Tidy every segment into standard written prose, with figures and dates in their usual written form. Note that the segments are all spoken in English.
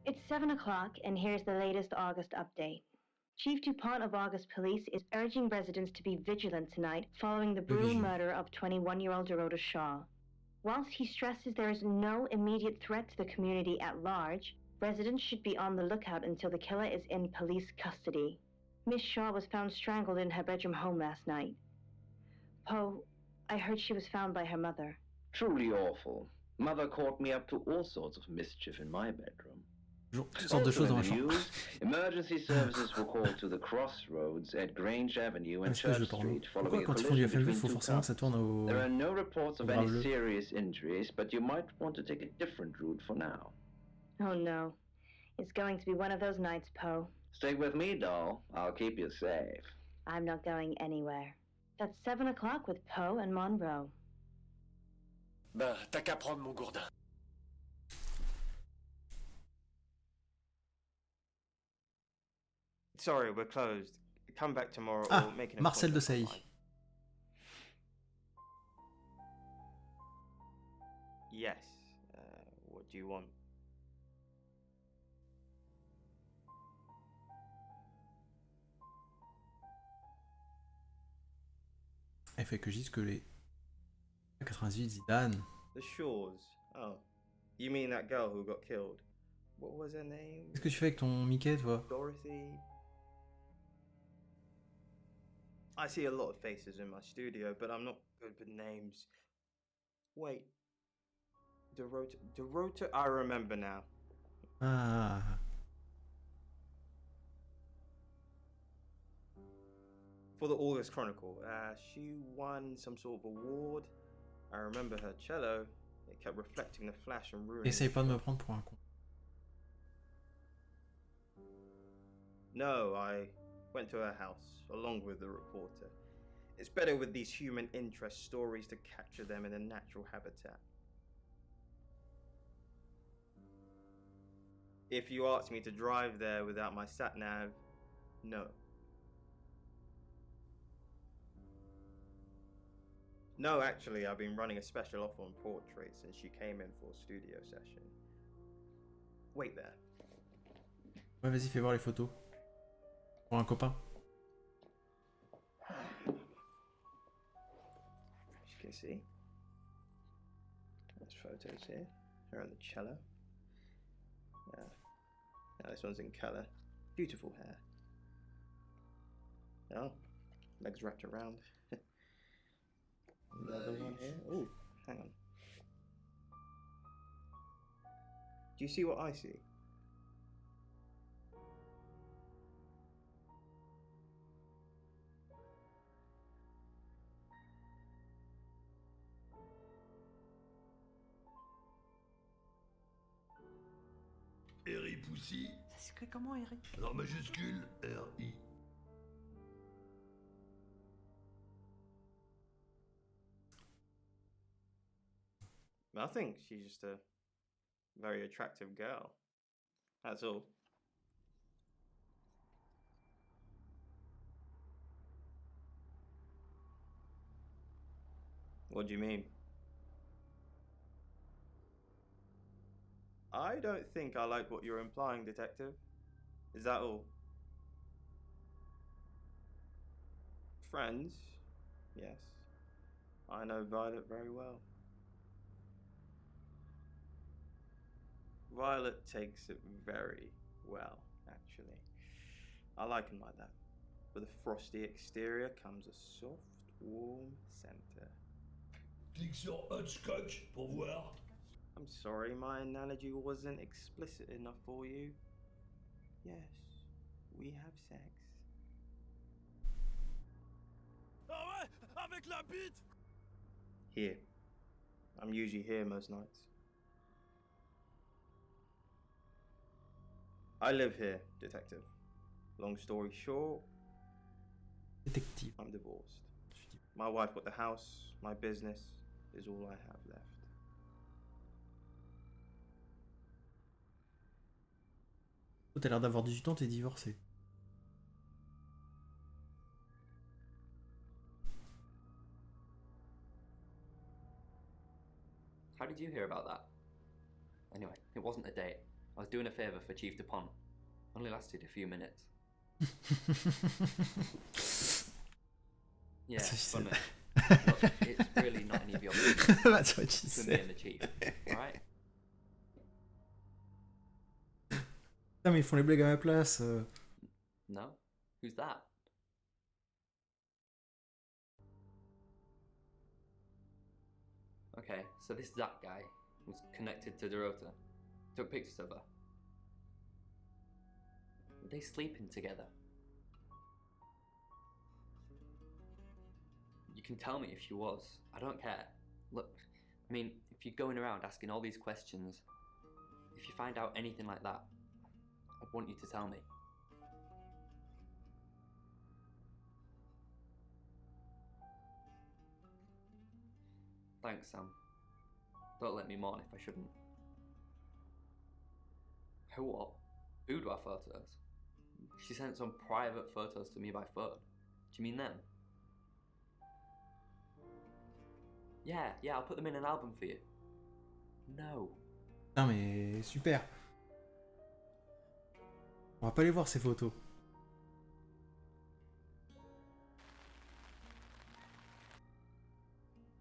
It's 7 o'clock, and here's the latest August update. Chief DuPont of August Police is urging residents to be vigilant tonight following the brutal murder of 21-year-old Dorota Shaw. Whilst he stresses there is no immediate threat to the community at large, residents should be on the lookout until the killer is in police custody. Miss Shaw was found strangled in her bedroom home last night. Poe, I heard she was found by her mother. Truly awful. Mother caught me up to all sorts of mischief in my bedroom. Toutes sortes de choses dans ma chambre. Emergency services were called to the crossroads at Grange Avenue and Est-ce que je Church vais Street Pourquoi following a quand ils font du collision FMV, il between faut two forcément que ça cars. tourne au... There are no reports of au any bleu. serious injuries, but you might want to take a different route for now. Oh no. It's going to be one of those nights, Poe. Stay with me, doll. I'll keep you safe. I'm not going anywhere. That's 7 o'clock with Poe and Monroe. Ben, t'as qu'à prendre mon gourdin. Sorry, we're closed. Come back tomorrow Ah, or make an Marcel de appointment Sailly. online. Yes. What do you want? Elle fait que je dise que les 98 Zidane. The Shores. Oh. You mean that girl who got killed? What was her name? Qu'est-ce que tu fais avec ton Mickey, toi? Dorothy. I see a lot of faces in my studio, but I'm not good with names. Wait. Dorota, I remember now. Ah. For the August Chronicle, she won some sort of award. I remember her cello. It kept reflecting the flash and ruin. Essaye pas de me prendre pour un con. No, I went to her house along with the reporter. It's better with these human interest stories to capture them in a natural habitat. If you asked me to drive there without my sat-nav, no. No, actually, I've been running a special offer on portraits since she came in for a studio session. Wait there. Ouais, vas-y, fais voir les photos. Pour un copain. As you can see, there's photos here. Her on the cello. Now this one's in colour. Beautiful hair. Oh, legs wrapped around. Another one here. Oh, hang on. Do you see what I see? R.I. Poussy. Ça s'écrit comment, Eric? En majuscule, R.I. I think she's just a very attractive girl. That's all. What do you mean? I don't think I like what you're implying, Detective. Is that all? Friends? Yes. I know Violet very well. Violet takes it very well, actually. I like him like that. With a frosty exterior comes a soft, warm center. Clique sur Hotchcotch pour voir. I'm sorry, my analogy wasn't explicit enough for you. Yes, we have sex. Ah ouais, avec la bite. Here. I'm usually here most nights. I live here, Detective. Long story short, Détective. I'm divorced. My wife got the house, my business is all I have left. Oh, t'as l'air d'avoir 18 ans, t'es divorcé. How did you hear about that? Anyway, it wasn't a date. I was doing a favour for Chief DuPont. Only lasted a few minutes. Yeah, funny. Look, it's really not any of your business. That's what she Between me said. and the Chief, alright? Putain, mais ils font les blagues à ma place. No? Who's that? Okay, so this Zach guy was connected to Dorota. Took pictures of her. Were they sleeping together? You can tell me if she was. I don't care. Look, I mean, if you're going around asking all these questions, if you find out anything like that, I'd want you to tell me. Thanks, Sam. Don't let me mourn if I shouldn't. Who what? Boudoir photos? She sent some private photos to me by phone. Do you mean them? Yeah, I'll put them in an album for you. No. Putain, mais super. On va pas les voir ces photos.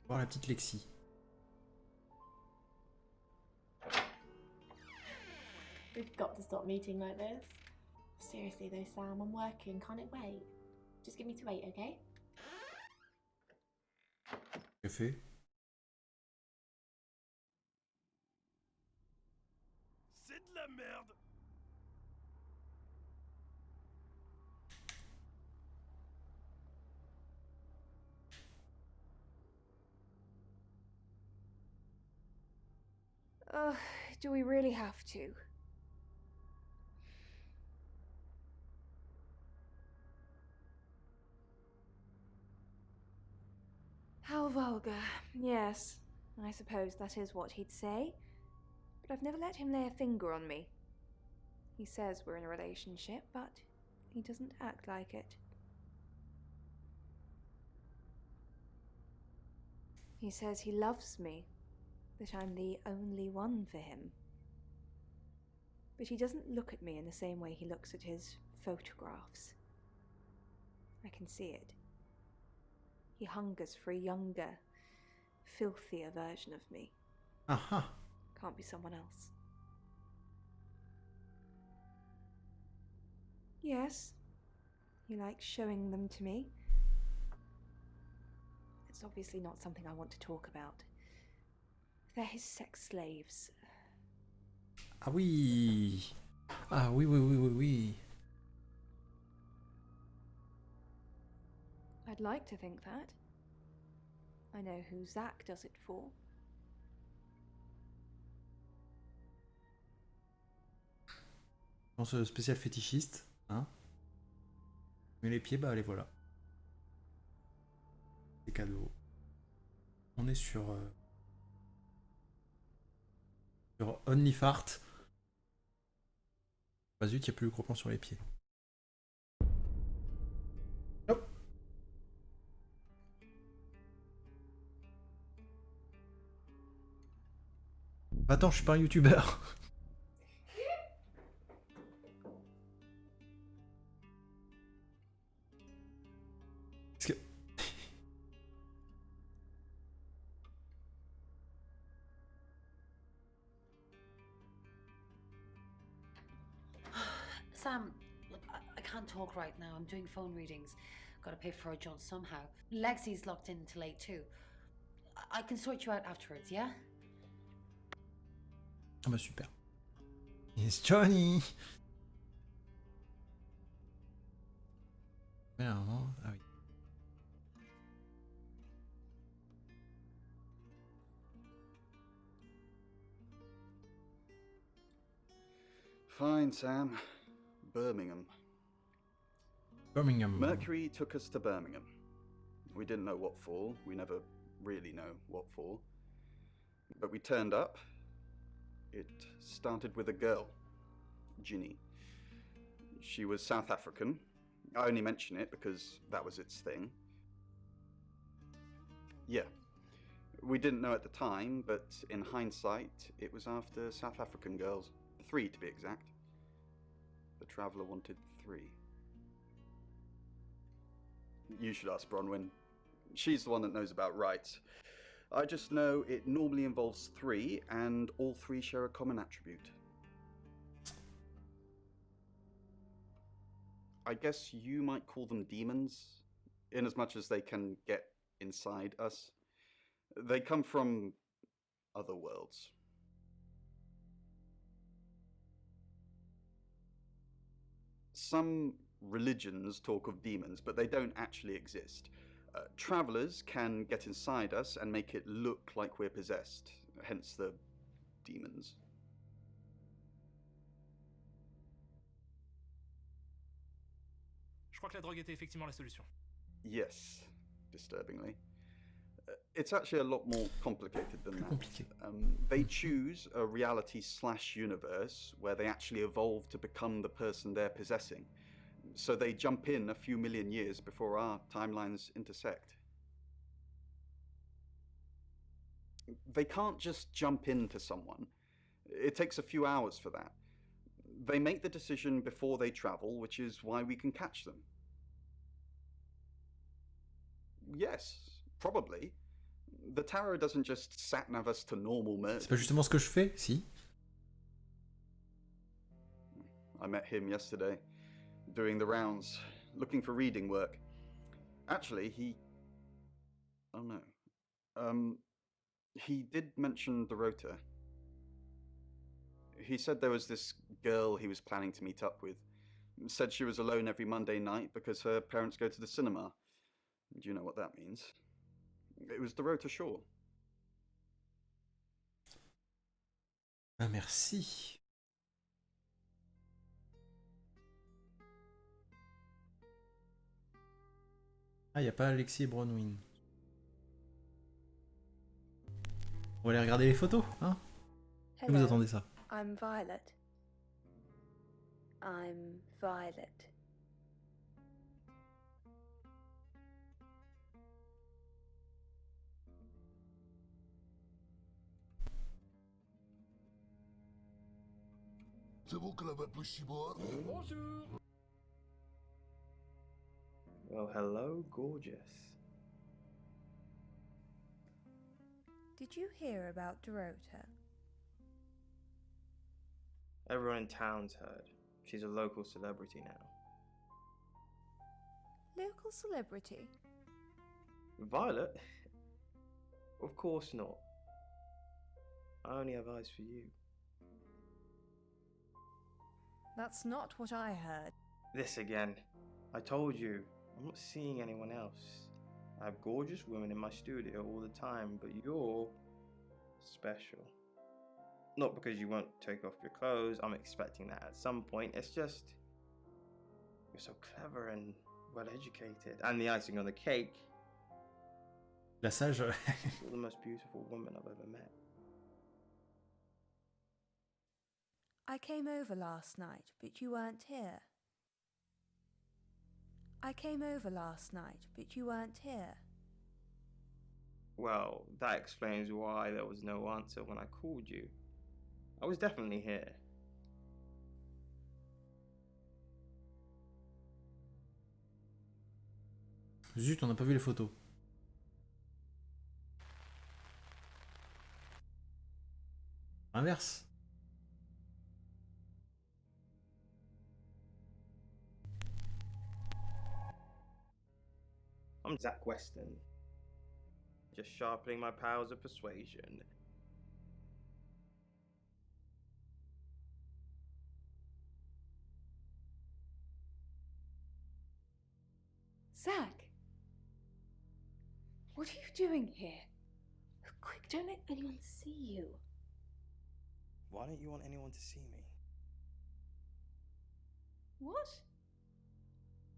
Voir la petite Lexi. We've got to stop meeting like this. Seriously though, Sam, I'm working. Can't it wait? Just give me to 8, okay? Que fait? C'est de la merde. Do we really have to? How vulgar. Yes, I suppose that is what he'd say. But I've never let him lay a finger on me. He says we're in a relationship, but he doesn't act like it. He says he loves me, that I'm the only one for him. But he doesn't look at me in the same way he looks at his photographs. I can see it. He hungers for a younger, filthier version of me. Aha. Can't be someone else. Yes, he likes showing them to me. It's obviously not something I want to talk about. They're his sex slaves. Ah oui. Ah oui, oui, oui, oui, oui. I'd like to think that. I know who Zach does it for. Dans ce spécial fétichiste, hein. Mais les pieds, bah les voilà. C'est cadeau. On est sur OnlyFart. Bah zut, il n'y a plus le gros plan sur les pieds. Hop. Attends, je suis pas un youtubeur. Parce que... Sam, look, I can't talk right now. I'm doing phone readings. Gotta pay for a job somehow. Lexi's locked in till 8 too. I can sort you out afterwards, yeah? Ah bah super. Yes, Johnny. Mais non, ah oui. Fine, Sam. Birmingham. Birmingham. Mercury took us to Birmingham. We didn't know what for. We never really know what for. But we turned up. It started with a girl, Ginny. She was South African. I only mention it because that was its thing. Yeah. We didn't know at the time, but in hindsight, it was after South African girls. 3 to be exact. The Traveller wanted 3. You should ask Bronwyn. She's the one that knows about rights. I just know it normally involves 3, and all 3 share a common attribute. I guess you might call them demons, in as much as they can get inside us. They come from other worlds. Some religions talk of demons, but they don't actually exist. Travellers can get inside us and make it look like we're possessed, hence the demons. Je crois que la drogue était effectivement la solution. Yes, disturbingly. It's actually a lot more complicated than that. They choose a reality/universe where they actually evolve to become the person they're possessing. So they jump in a few million years before our timelines intersect. They can't just jump into someone. It takes a few hours for that. They make the decision before they travel, which is why we can catch them. Yes, probably. The tarot doesn't just sat-nav us to normal murder. C'est pas justement ce que je fais, si? I met him yesterday, doing the rounds, looking for reading work. Actually, oh no. He did mention Dorota. He said there was this girl he was planning to meet up with. Said she was alone every Monday night because her parents go to the cinema. Do you know what that means? It was Dorota Shaw. Ah, merci. Ah, y a pas Alexis et Bronwyn. On va aller regarder les photos, hein? Hello, Vous attendez ça? I'm Violet. I'm Violet. C'est vous que l'avez plus chibord? Bonjour. Well, hello, gorgeous. Did you hear about Dorota? Everyone in town's heard. She's a local celebrity now. Local celebrity? Violet? Of course not. I only have eyes for you. That's not what I heard. This again. I told you, I'm not seeing anyone else. I have gorgeous women in my studio all the time, but you're special. Not because you won't take off your clothes, I'm expecting that at some point. It's just, you're so clever and well educated. And the icing on the cake, La sage. you're the most beautiful woman I've ever met. I came over last night, but you weren't here. I came over last night, but you weren't here. Well, that explains why there was no answer when I called you. I was definitely here. Zut, on n'a pas vu les photos. Inverse. I'm Zach Weston. Just sharpening my powers of persuasion. Zach! What are you doing here? Quick, don't let anyone see you. Why don't you want anyone to see me? What?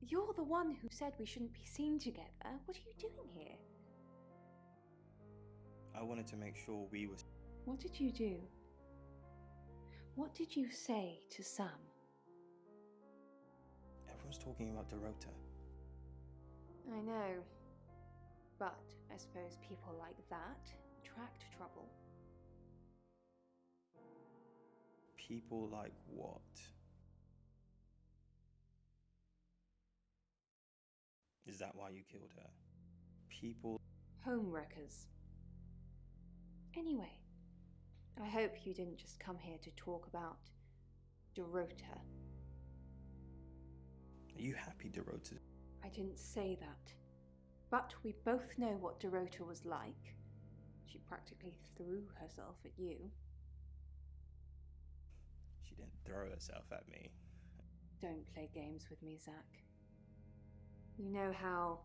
You're the one who said we shouldn't be seen together. What are you doing here? I wanted to make sure we were... What did you do? What did you say to Sam? Everyone's talking about Dorota. I know. But I suppose people like that attract trouble. People like what? Is that why you killed her? People. Homewreckers. Anyway, I hope you didn't just come here to talk about Dorota. Are you happy Dorota? I didn't say that. But we both know what Dorota was like. She practically threw herself at you. She didn't throw herself at me. Don't play games with me, Zach. You know how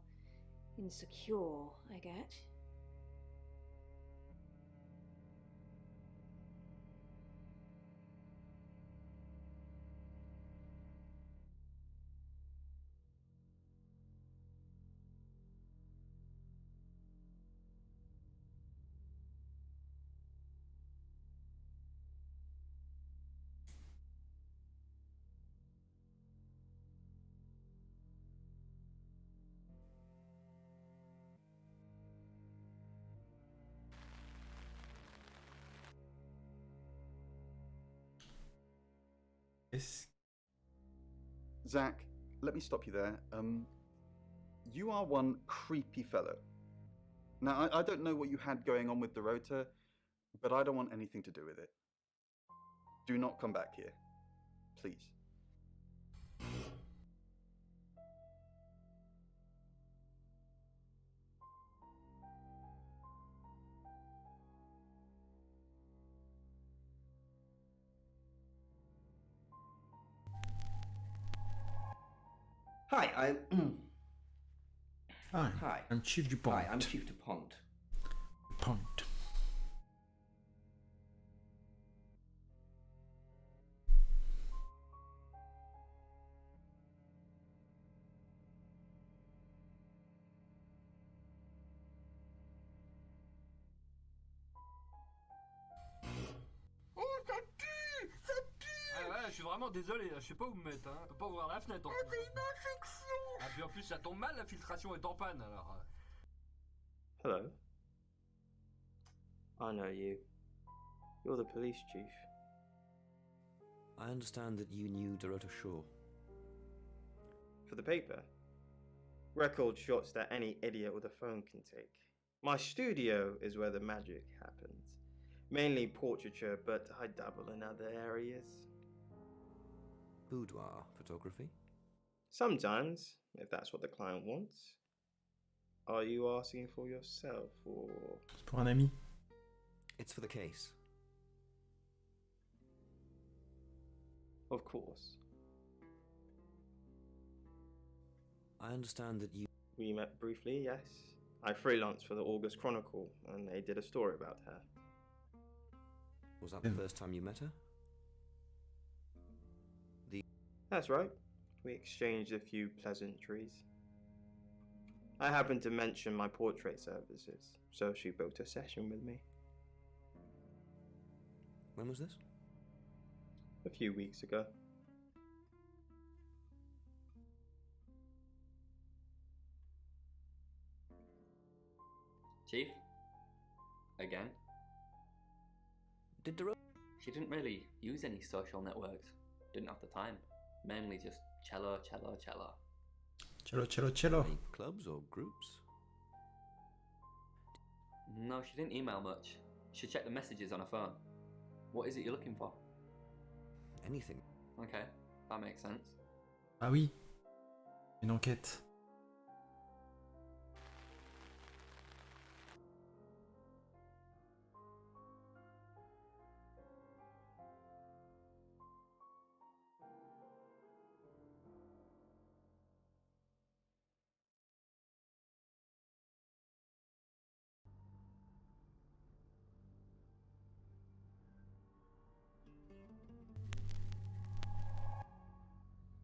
insecure I get. Est-ce Zach, let me stop you there. You are one creepy fellow. Now, I don't know what you had going on with Dorota, but I don't want anything to do with it. Do not come back here. Please. Hi, Hi, I'm Chief DuPont. Hi, I'm Chief DuPont. DuPont. Oh, ça tue! Ça tue! Ah ouais, je suis vraiment désolé, là, je sais pas où me mettre, hein. Je peux pas ouvrir la fenêtre en Oh, plus. c'est une infection! Ah, puis en plus, ça tombe mal, la filtration est en panne, alors. Hello. I know you. You're the police chief. I understand that you knew Dorota Shaw. For the paper. Record shots that any idiot with a phone can take. My studio is where the magic happens. Mainly portraiture, but I dabble in other areas. Boudoir photography? Sometimes, if that's what the client wants. Are you asking for yourself, or...? C'est pour un ami. It's for the case. Of course. I understand that you... We met briefly, yes. I freelanced for the August Chronicle, and they did a story about her. Was that the first time you met her? That's right. We exchanged a few pleasantries. I happened to mention my portrait services, so she booked a session with me. When was this? A few weeks ago. Chief? Again? Did Dorota... She didn't really use any social networks. Didn't have the time. Mainly just cello. Cello. Any clubs or groups? No, she didn't email much. She checked the messages on her phone. What is it you're looking for? Anything. Okay, that makes sense. Ah oui. Une enquête.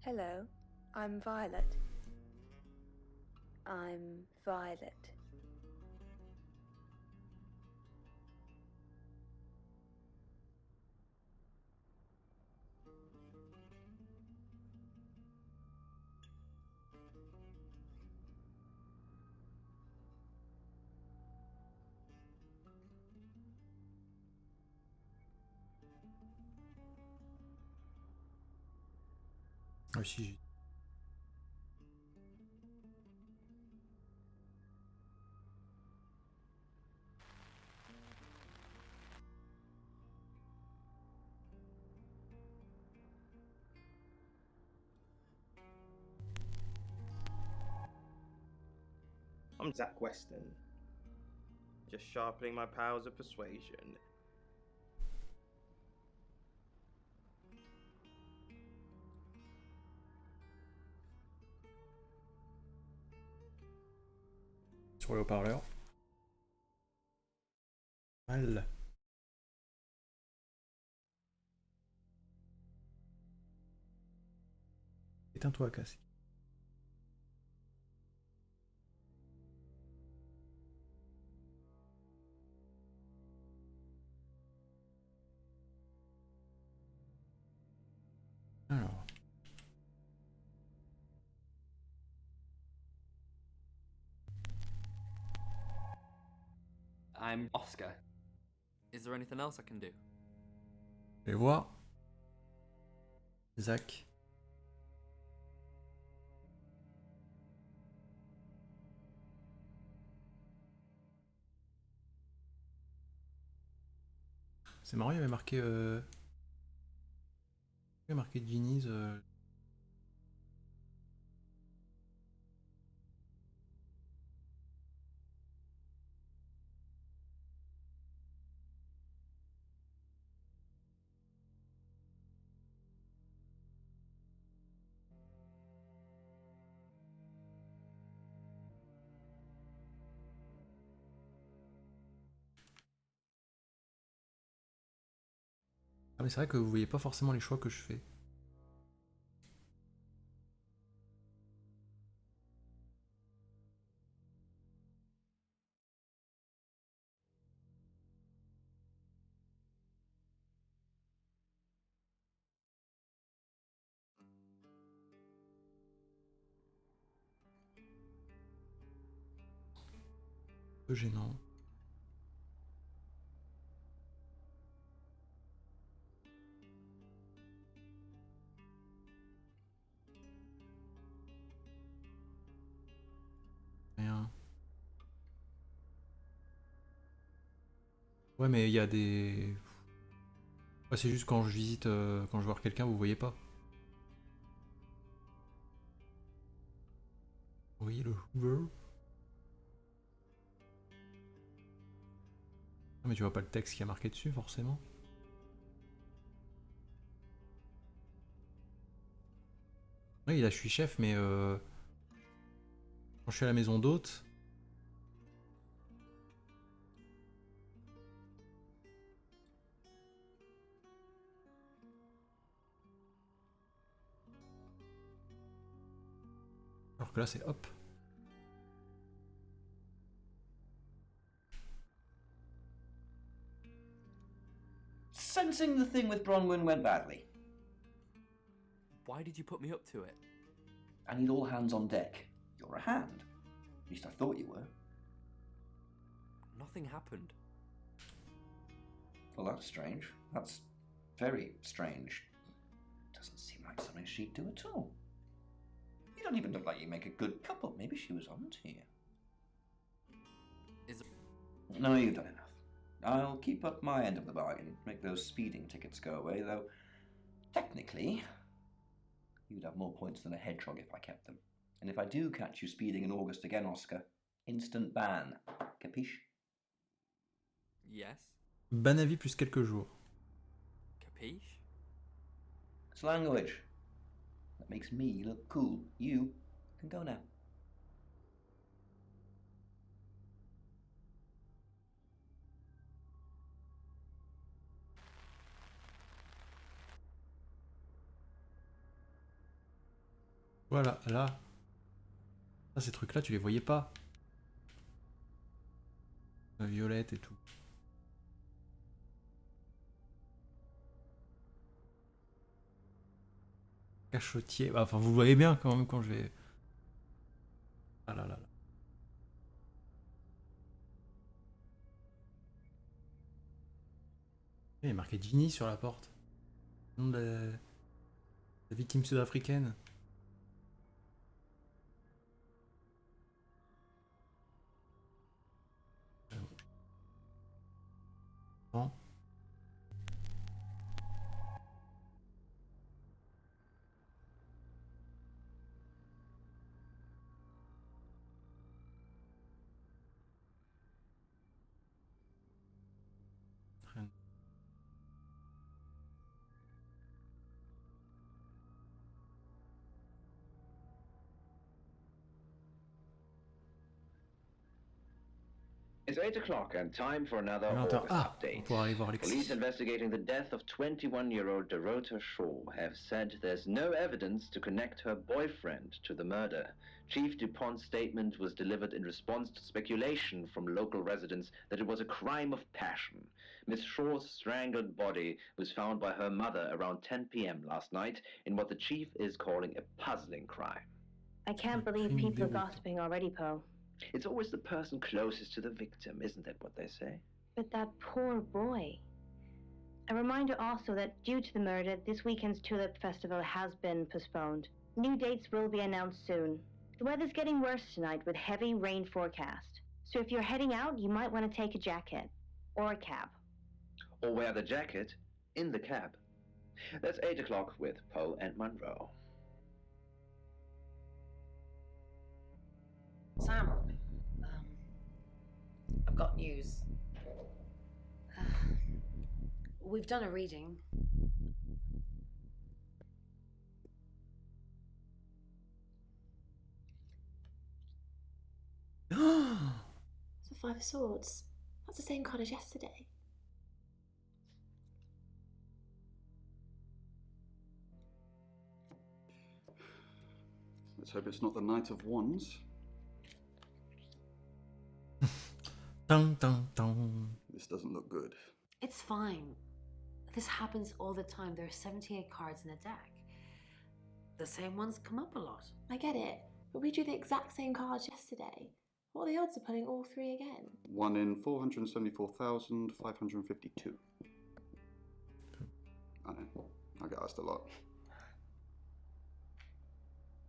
Hello, I'm Violet. I'm Violet. Ah si, j'ai... I'm Zach Weston. Just sharpening my powers of persuasion. Sur le haut-parleur. Mal. Éteins-toi, Cassie. Alors. I'm Oscar. Is there anything else I can do? Je vais voir. Zach. C'est marrant, il y avait marqué... Il y avait marqué Ginny's... Ah mais c'est vrai que vous voyez pas forcément les choix que je fais. Un peu gênant. Rien. Ouais mais il y a des... Ouais, c'est juste quand je visite, quand je vois quelqu'un, vous voyez pas. Oui, le Hoover. Ah, mais tu vois pas le texte qui a marqué dessus, forcément. Oui, là, je suis chef, mais quand je suis à la maison d'hôte... Alors que là, c'est hop. Sensing the thing with Bronwyn went badly. Why did you put me up to it? I need all hands on deck. You're a hand. At least I thought you were. Nothing happened. Well, that's strange. That's very strange. Doesn't seem like something she'd do at all. You don't even look like you make a good couple. Maybe she was on to you. Is it... No, you've done enough. I'll keep up my end of the bargain, make those speeding tickets go away, though technically you'd have more points than a hedgehog if I kept them. And if I do catch you speeding in August again, Oscar, instant ban. Capiche? Yes. Ban avis plus quelques jours. Capiche? It's language. That makes me look cool. You can go now. Voilà, là. Ah, ces trucs-là, tu les voyais pas. La violette et tout. Cachotier. Bah, enfin, vous voyez bien quand même quand je vais... Ah là là là. Il y a marqué Ginny sur la porte. Nom de... La victime sud-africaine. Bon. It's 8 o'clock and time for another On August entend. Ah, on update. pourra aller voir Alexis. Police investigating the death of 21-year-old Dorota Shaw have said there's no evidence to connect her boyfriend to the murder. Chief DuPont's statement was delivered in response to speculation from local residents that it was a crime of passion. Miss Shaw's strangled body was found by her mother around 10 p.m. last night in what the chief is calling a puzzling crime. I can't believe people are gossiping already, Poe. It's always the person closest to the victim, isn't that what they say? But that poor boy. A reminder also that due to the murder, this weekend's Tulip Festival has been postponed. New dates will be announced soon. The weather's getting worse tonight with heavy rain forecast. So if you're heading out, you might want to take a jacket. Or a cab. Or wear the jacket in the cab. That's 8 o'clock with Poe and Monroe. Sam, I've got news. We've done a reading. It's the Five of Swords. That's the same card as yesterday. Let's hope it's not the Knight of Wands. Dun, dun, dun. This doesn't look good. It's fine. This happens all the time. There are 78 cards in a deck. The same ones come up a lot. I get it, but we drew the exact same cards yesterday. What are the odds of pulling all three again? 1 in 474,552. I know. I get asked a lot.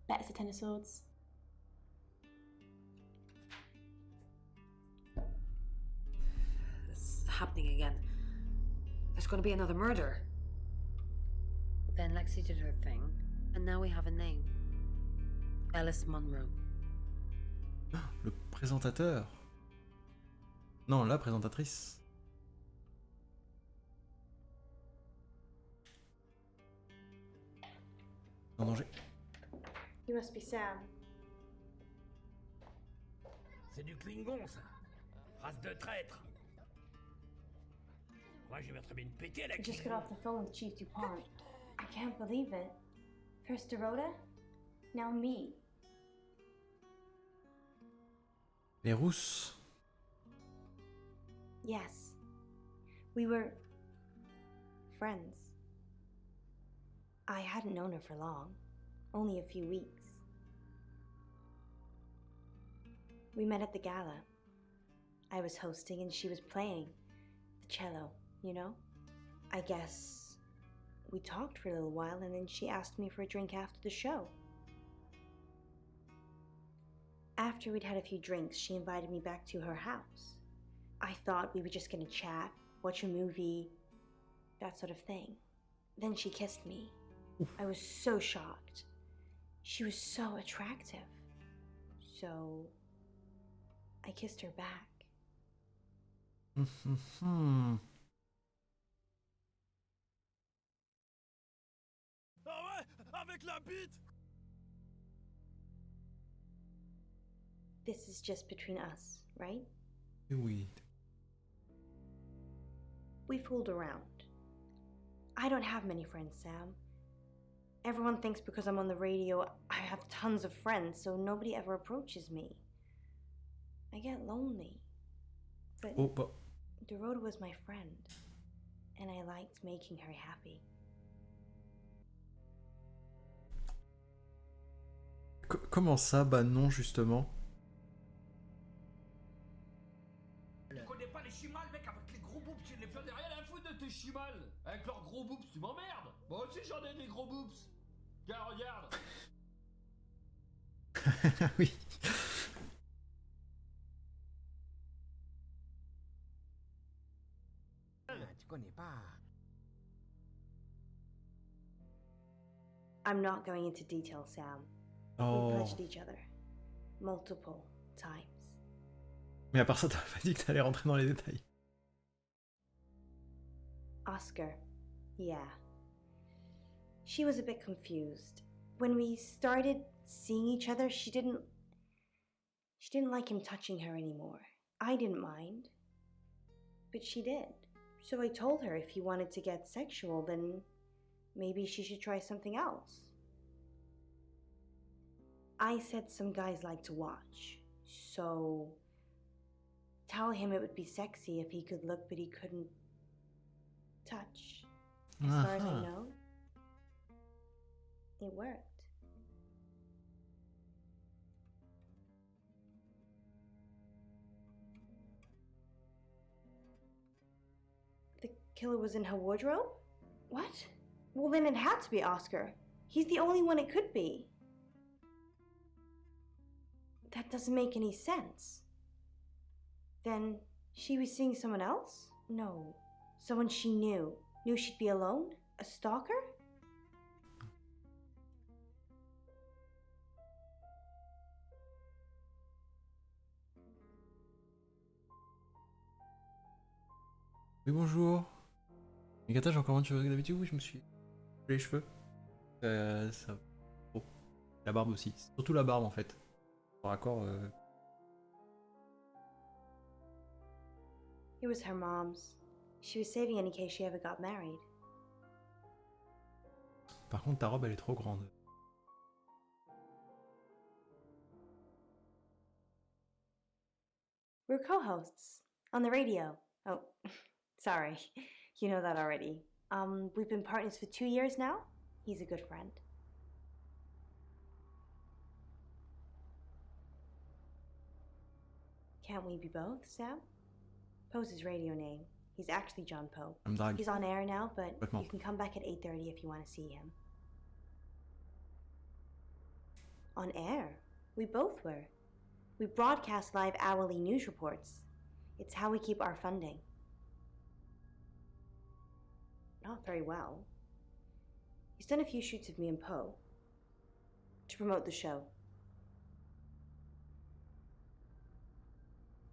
Bet it's a Ten of Swords. It's happening again. There's going to be another murder. Then Lexi did her thing, and now we have a name. Alice Monroe. Le présentateur. Non, la présentatrice. En danger. You must be Sam. C'est du Klingon, ça. Race de traître. Moi, je vais très bien péter la I just got off the phone with Chief DuPont. I can't believe it. First Dorota, now me. Les rousses. Yes. We were friends. I hadn't known her for long, only a few weeks. We met at the gala. I was hosting and she was playing the cello, you know? I guess we talked for a little while and then she asked me for a drink after the show. After we'd had a few drinks, she invited me back to her house. I thought we were just gonna chat, watch a movie, that sort of thing. Then she kissed me. I was so shocked. She was so attractive. So I kissed her back. Ah ouais, avec la bite. This is just between us, right? Oui. We fooled around. I don't have many friends, Sam. Everyone thinks because I'm on the radio, I have tons of friends, so nobody ever approaches me. I get lonely. But Dorota was my friend, and I liked making her happy. Comment ça? Bah non, justement. Tu connais pas les chimales, mec, avec les gros boobs, tu n'es plus rien à foutre de tes chimales. Avec leurs gros boobs, tu m'emmerdes. Moi aussi j'en ai des gros boobs. Gars, regarde. Oui. Tu connais pas. I'm not going into detail, Sam. Oh. We pledged each other. Multiple times. Mais à part ça, t'as pas dit que t'allais rentrer dans les détails. Oscar. Yeah. She was a bit confused. When we started seeing each other, she didn't like him touching her anymore. I didn't mind. But she did. So I told her if he wanted to get sexual, then maybe she should try something else. I said some guys like to watch, so tell him it would be sexy if he could look but he couldn't touch. As far as I know, it worked. The killer was in her wardrobe? What? Well, then it had to be Oscar. He's the only one it could be. That doesn't make any sense. Then she was seeing someone else? No. Someone she knew. Knew she'd be alone? A stalker? Oui, bonjour. Mégata, j'ai encore moins de cheveux que d'habitude. Oui, je me suis les cheveux. Ça... Oh. La barbe aussi. Surtout la barbe en fait. Par accord. It was her mom's. She was saving in case she ever got married. Par contre, ta robe, elle est trop grande. We're co-hosts on the radio. Oh, sorry. You know that already. We've been partners for 2 years now. He's a good friend. Can't we be both, Sam? Poe's his radio name. He's actually John Poe. He's on air now, but you can come back at 8:30 if you want to see him. On air? We both were. We broadcast live hourly news reports. It's how we keep our funding. Not very well. He's done a few shoots of me and Poe to promote the show.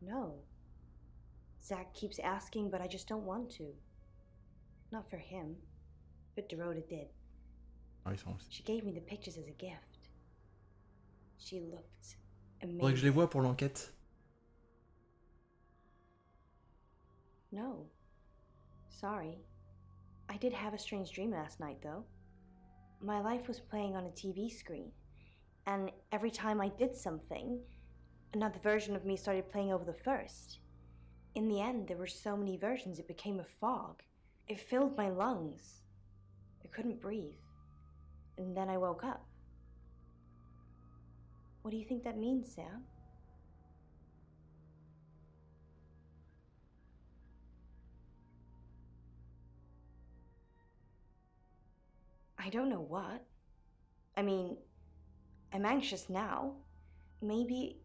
No. Zach keeps asking, but I just don't want to. Not for him, but Dorota did. She gave me the pictures as a gift. She looked amazing. Faudrait que je les voie pour l'enquête. No. Sorry. I did have a strange dream last night, though. My life was playing on a TV screen, and every time I did something, another version of me started playing over the first. In the end, there were so many versions, it became a fog. It filled my lungs. I couldn't breathe. And then I woke up. What do you think that means, Sam? I don't know what. I mean, I'm anxious now. Maybe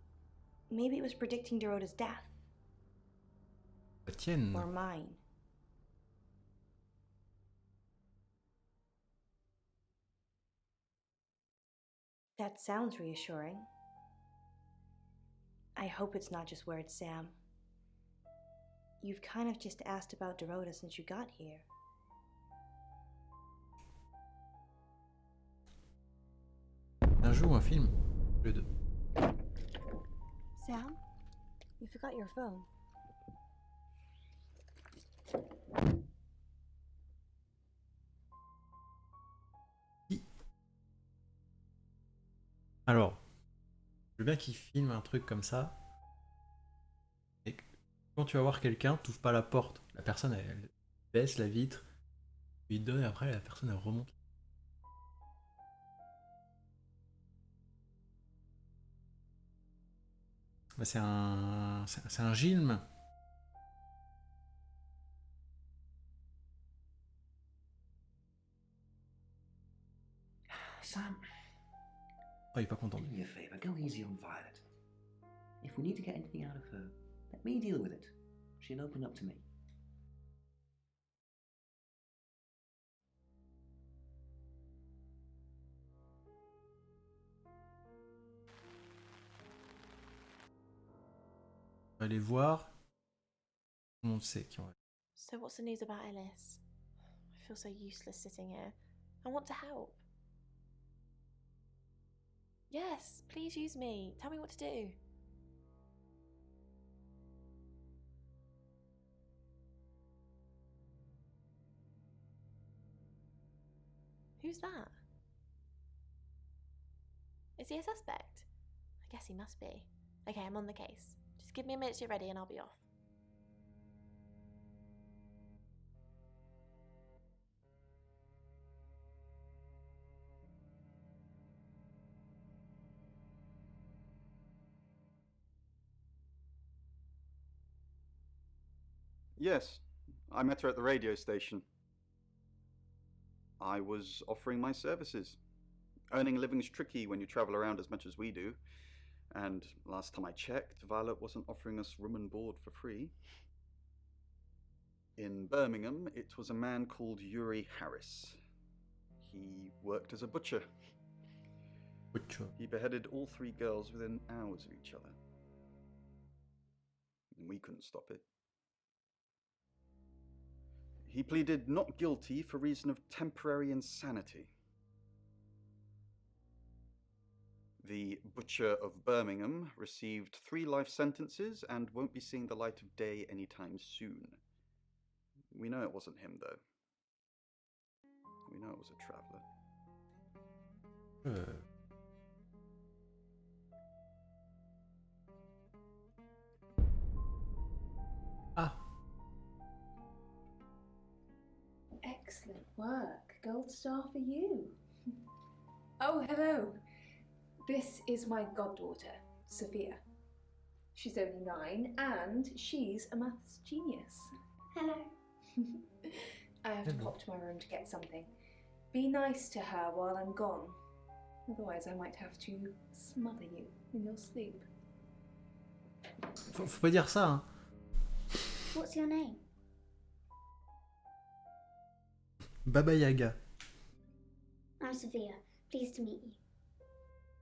it was predicting Dorota's death. Tienne. Or mine. That sounds reassuring. I hope it's not just words, Sam. You've kind of just asked about Dorota since you got here. Un jeu ou un film? Les deux. Sam, you forgot your phone. Alors, je veux bien qu'il filme un truc comme ça. Et quand tu vas voir quelqu'un, t'ouvres pas la porte. La personne, elle baisse la vitre, lui donne, et après la personne, elle remonte. Bah, c'est un gilme. Sam, Oh, il est pas content. do me a favour, go easy on Violet. If we need to get anything out of her, let me deal with it. She'll open up to me. On va aller voir. Tout le monde sait qui on va. So what's the news about Ellis? I feel so useless sitting here. I want to help. Yes, please use me. Tell me what to do. Who's that? Is he a suspect? I guess he must be. Okay, I'm on the case. Just give me a minute to get ready and I'll be off. Yes, I met her at the radio station. I was offering my services. Earning a living's tricky when you travel around as much as we do. And last time I checked, Violet wasn't offering us room and board for free. In Birmingham, it was a man called Yuri Harris. He worked as a butcher. He beheaded all 3 girls within hours of each other. And we couldn't stop it. He pleaded not guilty for reason of temporary insanity. The Butcher of Birmingham received 3 life sentences and won't be seeing the light of day anytime soon. We know it wasn't him, though. We know it was a traveller. Ah. Excellent work. Gold star for you. Oh, hello. This is my goddaughter, Sophia. She's only 9 and she's a maths genius. Hello. I have to pop to my room to get something. Be nice to her while I'm gone. Otherwise I might have to smother you in your sleep. Faut pas dire ça, hein. What's your name? Baba Yaga. I'm Sophia. Pleased to meet you.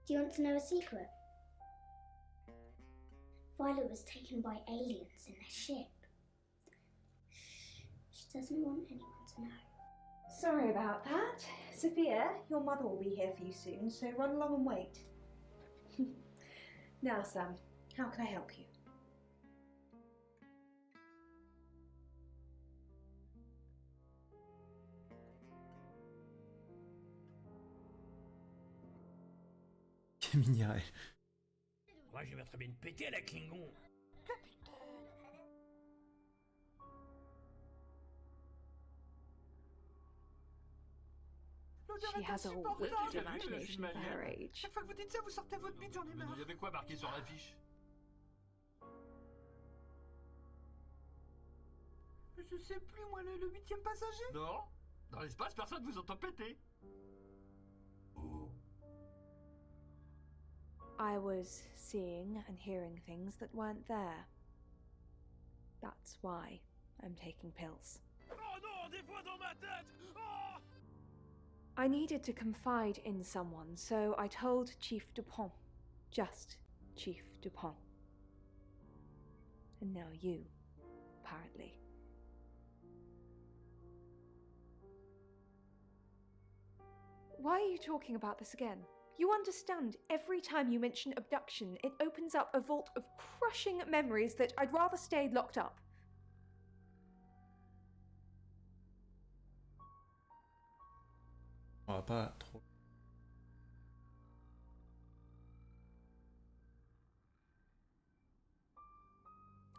Do you want to know a secret? Violet was taken by aliens in their ship. She doesn't want anyone to know. Sorry about that. Sophia, your mother will be here for you soon, so run along and wait. Now, Sam, how can I help you? Minerai. Moi, je vais très bien une péter à la Klingon. She has a wicked imagination for her age. Chaque fois que vous dites ça, vous sortez votre bite, j'en ai marre. Il y avait quoi marqué sur l'affiche? Je sais plus, moi, le 8e passager? Non. Dans l'espace, personne vous entend péter. I was seeing and hearing things that weren't there. That's why I'm taking pills. Oh non, des voix dans ma tête! Oh! I needed to confide in someone, so I told Chief Dupont. Just Chief Dupont. And now you, apparently. Why are you talking about this again? You understand, every time you mention abduction, it opens up a vault of crushing memories that I'd rather stay locked up. On va pas trop.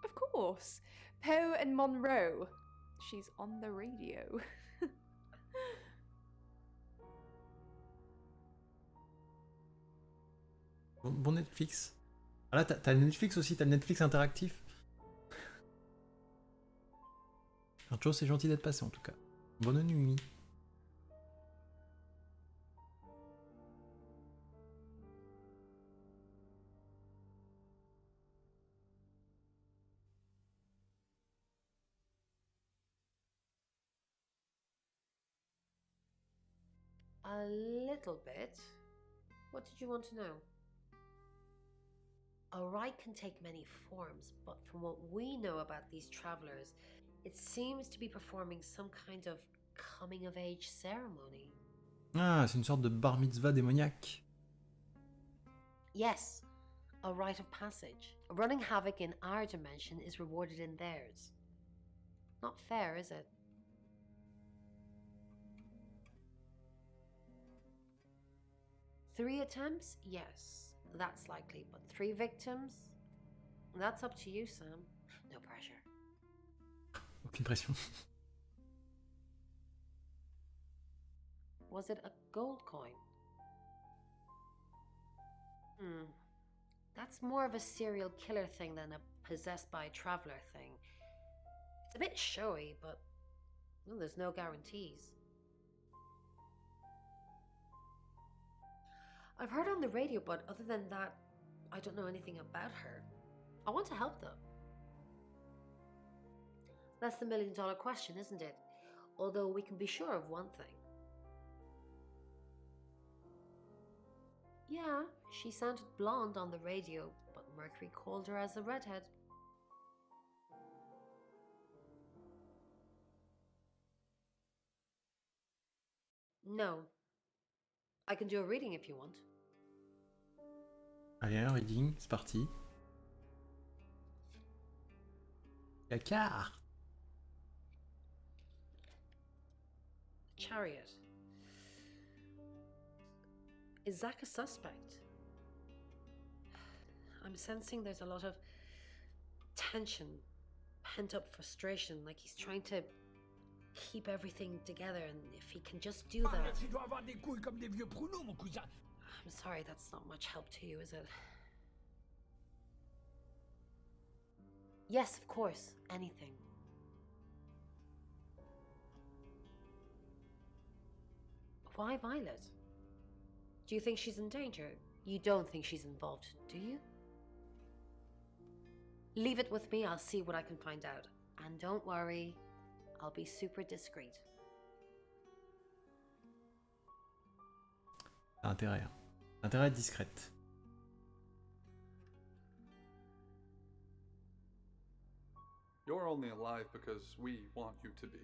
Of course. Poe and Monroe. She's on the radio. Bon Netflix. Ah là, t'as le Netflix aussi, t'as le Netflix interactif. Joe, c'est gentil d'être passé en tout cas. Bonne nuit. A little bit. What did you want to know? A rite can take many forms, but from what we know about these travelers, it seems to be performing some kind of coming-of-age ceremony. Ah, c'est une sorte de bar mitzvah démoniaque. Yes, a rite of passage. Running havoc in our dimension is rewarded in theirs. Not fair, is it? Three attempts? Yes, that's likely, but 3 victims? That's up to you, Sam. No pressure. Aucune pression. Was it a gold coin? That's more of a serial killer thing than a possessed by a traveler thing. It's a bit showy, but well, there's no guarantees. I've heard on the radio, but other than that, I don't know anything about her. I want to help though. That's the million-dollar question, isn't it? Although we can be sure of one thing. Yeah, she sounded blonde on the radio, but Mercury called her as a redhead. No. I can do a reading if you want. Allez, un reading, c'est parti. La carte. Chariot. Is Zach a suspect? I'm sensing there's a lot of tension, pent-up frustration, like he's trying to keep everything together, and if he can just do that... Tu dois avoir des couilles comme des vieux pruneaux, mon cousin. I'm sorry, that's not much help to you, is it? Yes, of course, anything. Why Violet? Do you think she's in danger? You don't think she's involved, do you? Leave it with me, I'll see what I can find out. And don't worry, I'll be super discreet. Intérêt. Intérêt à être discrète. You're only alive because we want you to be.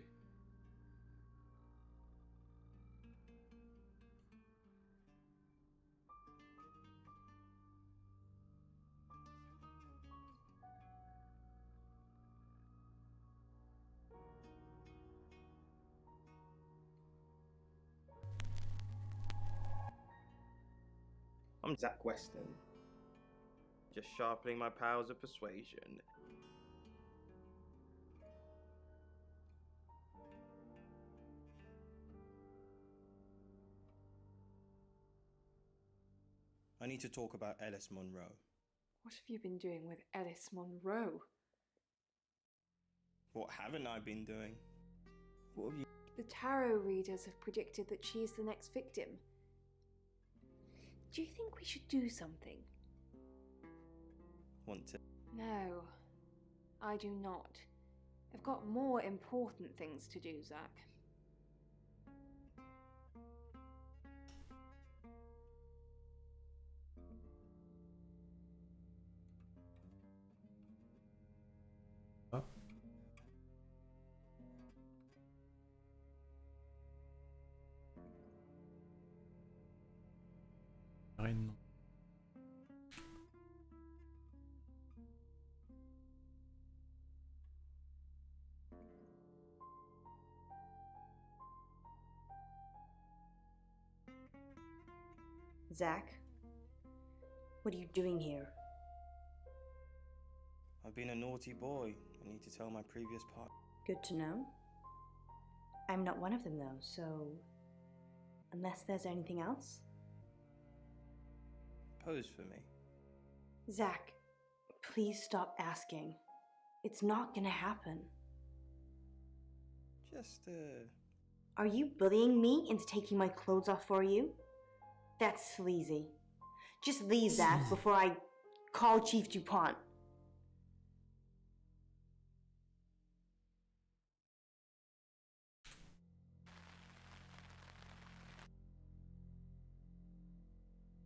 I'm Zach Weston. Just sharpening my powers of persuasion. I need to talk about Ellis Monroe. What have you been doing with Ellis Monroe? What haven't I been doing? What have you... The tarot readers have predicted that she is the next victim. Do you think we should do something? Want to... No, I do not. I've got more important things to do, Zach. Ah. Reine. Zach, what are you doing here? I've been a naughty boy. I need to tell my previous part. Good to know. I'm not one of them though, so unless there's anything else? Pose for me. Zach, please stop asking. It's not gonna happen. Just, Are you bullying me into taking my clothes off for you? That's sleazy. Just leave, Zach, before I call Chief DuPont.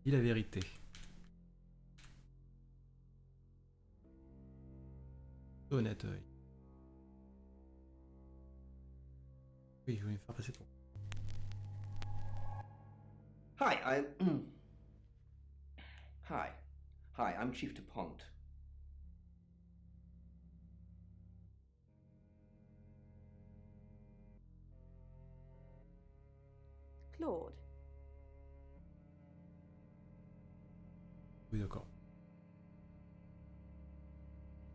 Dis la vérité. Honnête. Oui, je voulais me faire passer pour. Hi, Hi, I'm Chief DuPont. Claude. Oui, d'accord.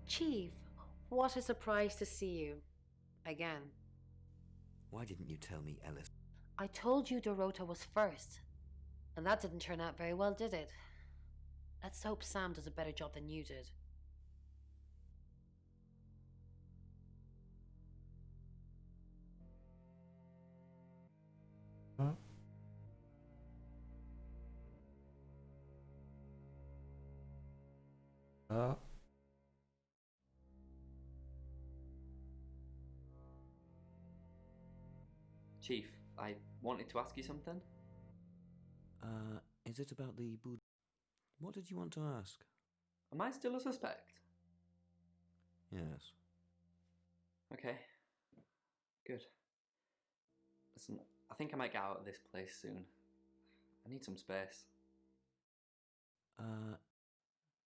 Chief, what a surprise to see you. Again. Why didn't you tell me, Ellis? I told you Dorota was first. And that didn't turn out very well, did it? Let's hope Sam does a better job than you did. Hein? Ah. Chief, I wanted to ask you something. Is it about the Bud? What did you want to ask? Am I still a suspect? Yes. Okay. Good. Listen, I think I might get out of this place soon. I need some space.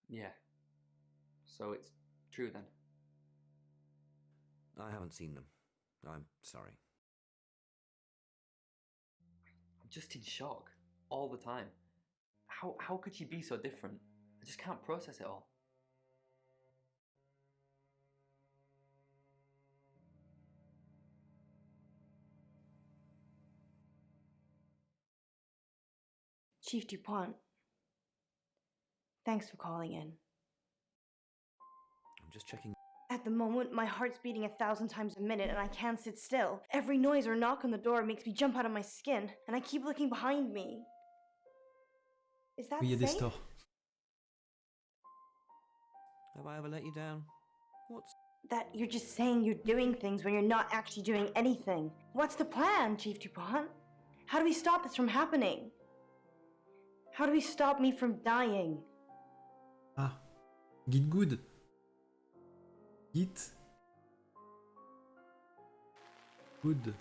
Yeah. So it's true then? I haven't seen them. I'm sorry. I'm just in shock. All the time. How could she be so different? I just can't process it all. Chief DuPont, thanks for calling in. I'm just checking. At the moment, my heart's beating 1,000 times a minute and I can't sit still. Every noise or knock on the door makes me jump out of my skin, and I keep looking behind me. Is that Oui, il y a des safe? stores. Have I ever let you down? What's... That you're just saying you're doing things when you're not actually doing anything. What's the plan, Chief DuPont? How do we stop this from happening? How do we stop me from dying? Ah. Git good. Git. Good.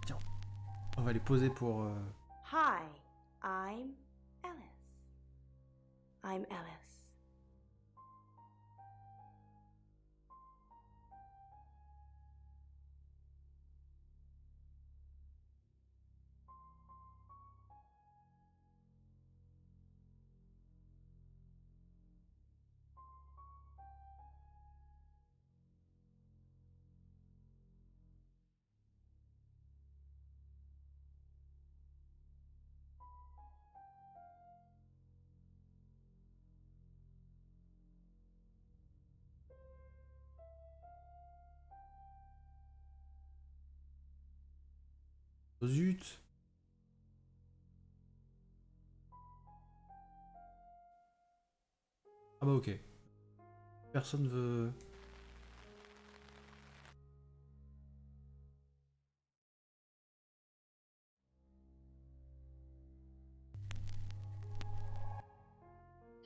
Tiens. On va les poser pour... Hi, I'm Ellis. I'm Ellis. Oh, zut. Ah bah ok. Personne veut...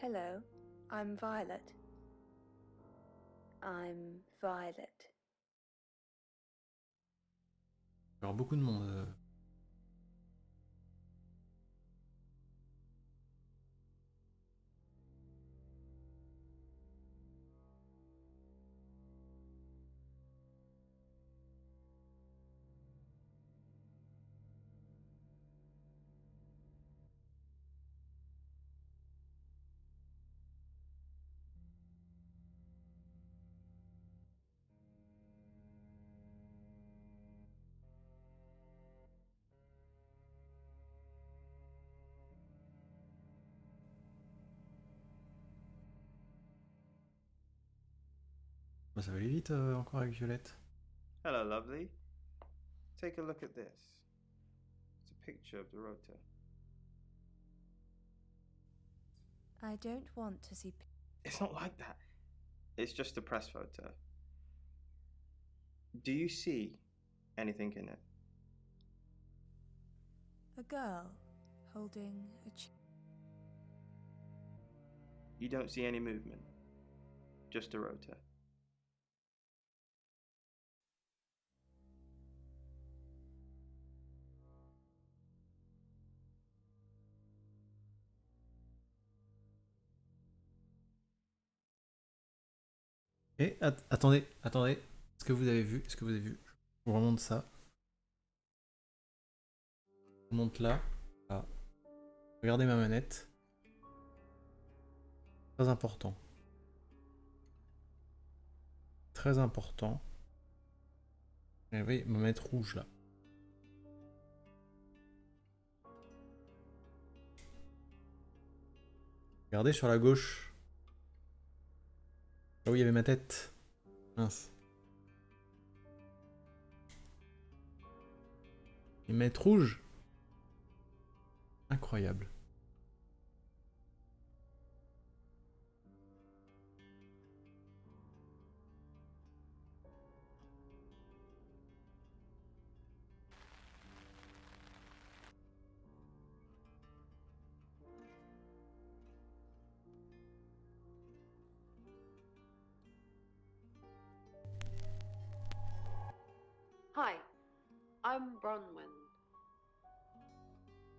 Hello, I'm Violet. I'm Violet. Il y aura beaucoup de monde. Bah, ça va aller vite encore avec Violette. Hello, lovely. Take a look at this. picture of the rota. I don't want to see. It's not like that. It's just a press photo. Do you see anything in it? A girl holding a You don't see any movement. Just a rota. Et attendez. Est-ce que vous avez vu? Je vous remonte ça. Je vous monte là. Ah. Regardez ma manette. Très important. Très important. Et vous voyez ma manette rouge là. Regardez sur la gauche. Là où il y avait ma tête. Mince. Et ma manette rouge. Incroyable. Hi, I'm Bronwyn.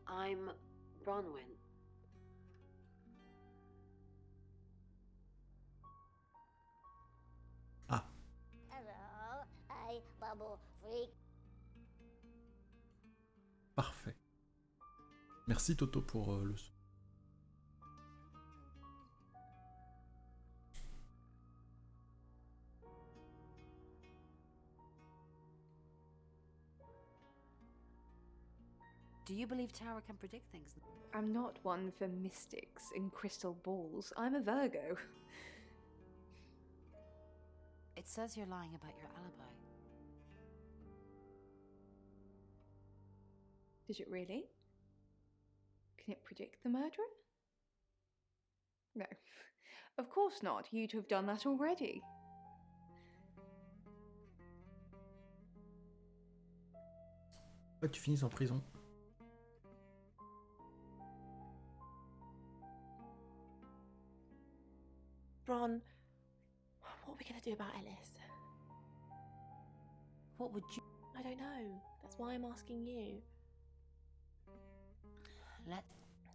I'm Bronwyn. Ah. Hello, hi, Bubble Freak. Parfait. Merci Toto pour le son. Do you believe Tara can predict things? I'm not one for mystics and crystal balls. I'm a Virgo. It says you're lying about your alibi. Did it really? Can it predict the murderer? No. Of course not. You'd have done that already. Pourquoi tu finis en prison? Bron, what are we going to do about Ellis? What would you... I don't know. That's why I'm asking you.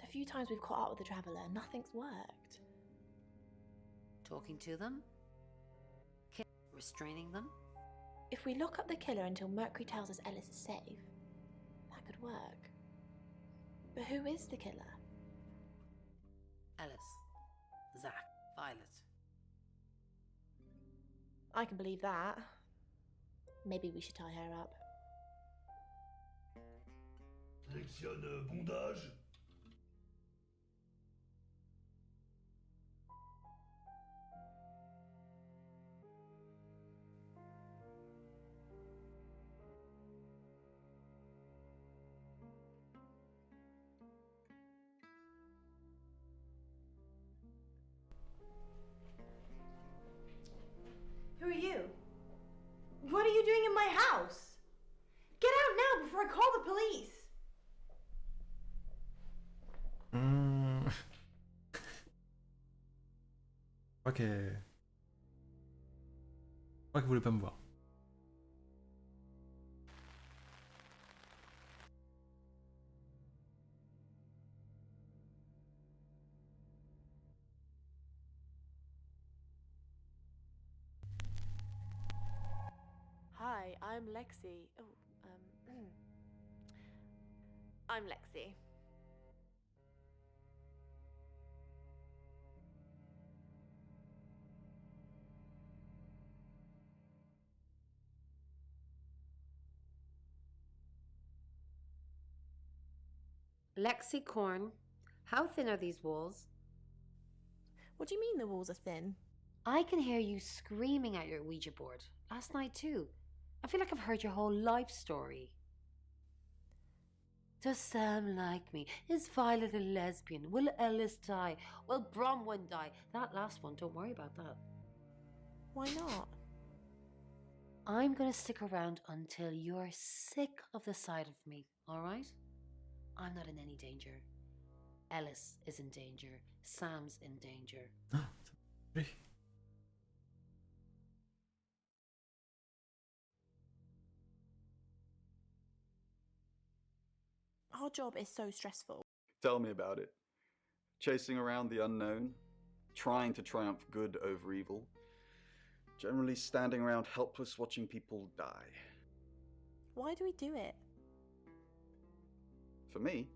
A few times we've caught up with the Traveller, nothing's worked. Talking to them? Restraining them? If we lock up the killer until Mercury tells us Ellis is safe, that could work. But who is the killer? Ellis. Zach. Violet. I can believe that. Maybe we should tie her up. Sélectionne bondage. Who are you? What are you doing in my house? Get out now before I call the police! Je crois qu'elle voulait pas me voir. Hi, I'm Lexi. I'm Lexi. Lexi Korn, how thin are these walls? What do you mean the walls are thin? I can hear you screaming at your Ouija board. Last night too. I feel like I've heard your whole life story. Does Sam like me? Is Violet a lesbian? Will Ellis die? Will Bronwyn die? That last one, don't worry about that. Why not? I'm gonna stick around until you're sick of the sight of me, alright? I'm not in any danger. Ellis is in danger. Sam's in danger. Our job is so stressful. Tell me about it. Chasing around the unknown, trying to triumph good over evil, generally standing around helpless watching people die. Why do we do it? For me,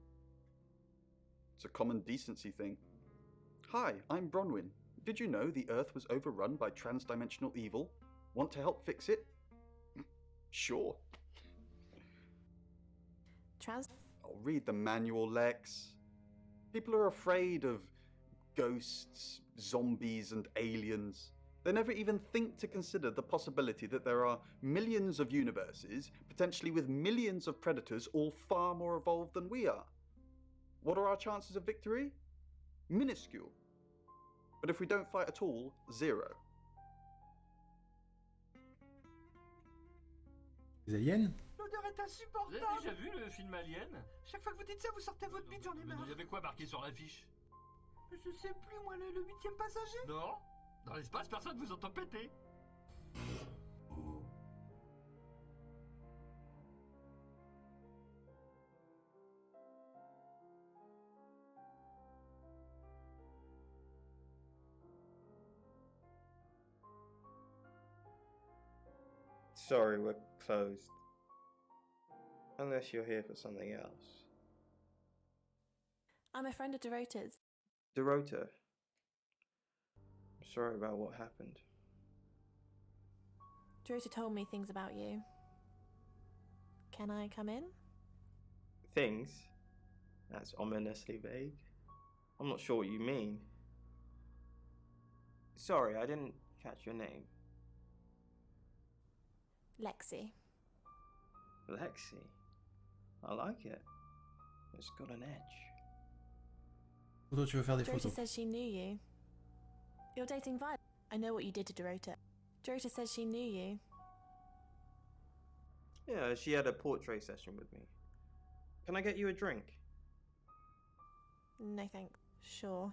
it's a common decency thing. Hi, I'm Bronwyn. Did you know the Earth was overrun by transdimensional evil? Want to help fix it? Sure. I'll read the manual, Lex. People are afraid of ghosts, zombies, and aliens. They never even think to consider the possibility that there are millions of universes, potentially with millions of predators, all far more evolved than we are. What are our chances of victory? Minuscule. But if we don't fight at all, 0. Les aliens? L'odeur est insupportable. Vous avez déjà vu le film Alien? Chaque fois que vous dites ça, vous sortez votre bite, j'en ai marre. Il y avait quoi marqué sur l'affiche? Je sais plus, moi, le 8e passager? Non. Dans l'espace, personne vous entend péter. Sorry, we're closed. Unless you're here for something else. I'm a friend of Dorota's. Dorota. I'm sorry about what happened. Dorota told me things about you. Can I come in? Things? That's ominously vague. I'm not sure what you mean. Sorry, I didn't catch your name. Lexi. Lexi? I like it. It's got an edge. Toi, tu veux faire des Dorota photos. says she knew you. You're dating Violet. I know what you did to Dorota. Dorota says she knew you. Yeah, she had a portrait session with me. Can I get you a drink? No thanks. Sure.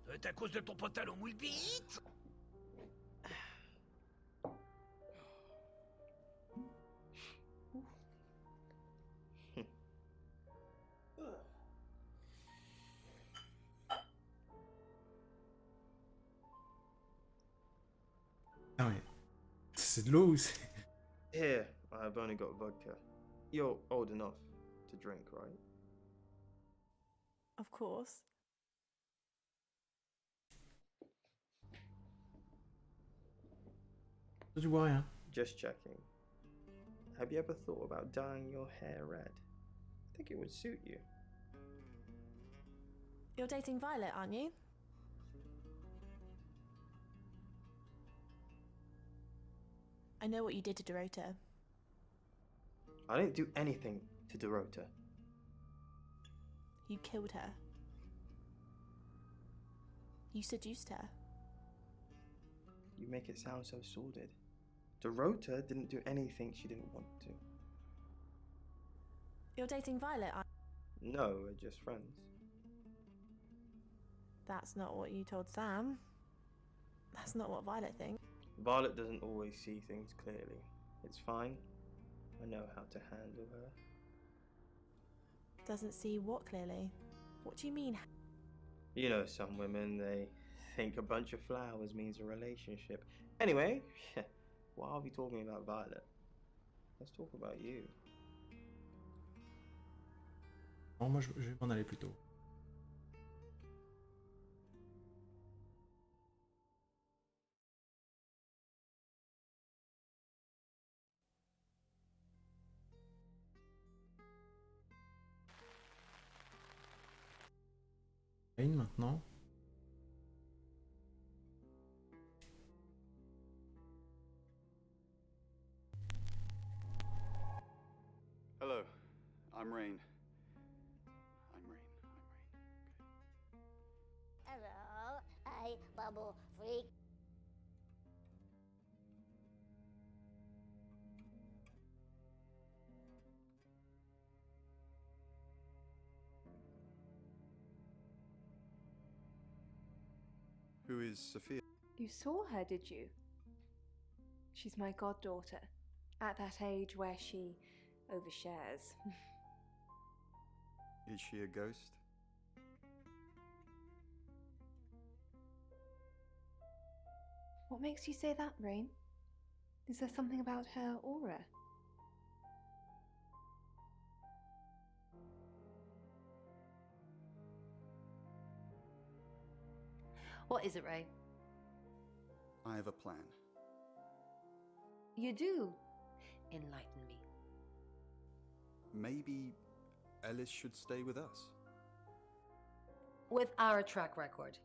Ça va être à cause de ton pantalon mouille vite. Ah ouais. C'est de l'eau ou c'est... Here, I've only got vodka. You're old enough to drink, right? Of course. Toi, tu bois rien. Just checking. Have you ever thought about dyeing your hair red? I think it would suit you. You're dating Violet, aren't you? I know what you did to Dorota. I didn't do anything to Dorota. You killed her. You seduced her. You make it sound so sordid. Dorota didn't do anything she didn't want to. You're dating Violet, aren't you? No, we're just friends. That's not what you told Sam. That's not what Violet thinks. Violet doesn't always see things clearly. It's fine. I know how to handle her. Doesn't see what clearly? What do you mean? You know, some women, they think a bunch of flowers means a relationship. Anyway, why are we talking about Violet? Let's talk about you. Non, moi, je vais m'en aller plus tôt. Maintenant. Rain. I'm Rain. Hello, I bubble freak. Who is Sophia? You saw her, did you? She's my goddaughter, at that age where she overshares. Is she a ghost? What makes you say that, Rain? Is there something about her aura? What is it, Ray? I have a plan. You do? Enlighten me. Maybe Ellis should stay with us. With our track record.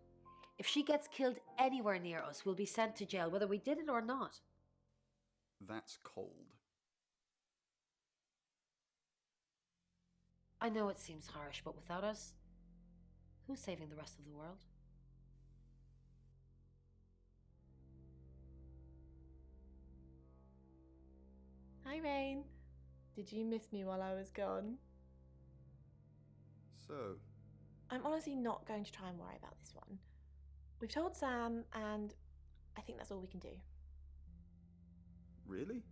If she gets killed anywhere near us, we'll be sent to jail, whether we did it or not. That's cold. I know it seems harsh, but without us, who's saving the rest of the world? Hi, Rain. Did you miss me while I was gone? So, I'm honestly not going to try and worry about this one. We've told Sam, and I think that's all we can do. really?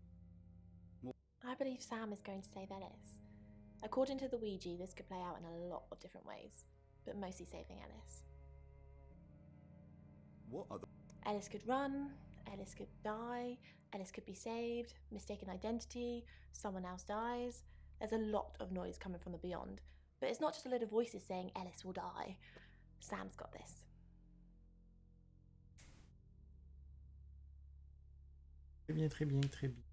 I believe Sam is going to save Ellis. According to the Ouija, this could play out in a lot of different ways, but mostly saving Ellis. What other? Ellis could run, Ellis could die, Ellis could be saved, mistaken identity, someone else dies. There's a lot of noise coming from the beyond, but it's not just a load of voices saying Ellis will die. Sam's got this. Très bien, très bien, très bien.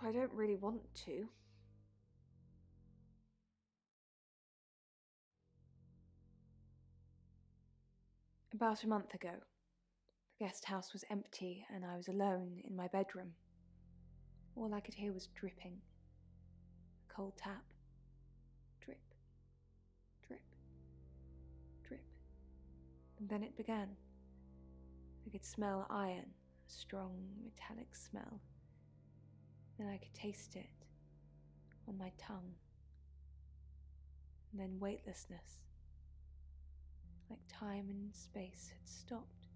I don't really want to. About a month ago, the guest house was empty and I was alone in my bedroom. All I could hear was dripping. A cold tap. Drip. Drip. Drip. And then it began. I could smell iron, a strong metallic smell. Then I could taste it on my tongue. And then weightlessness. Like time and space had stopped.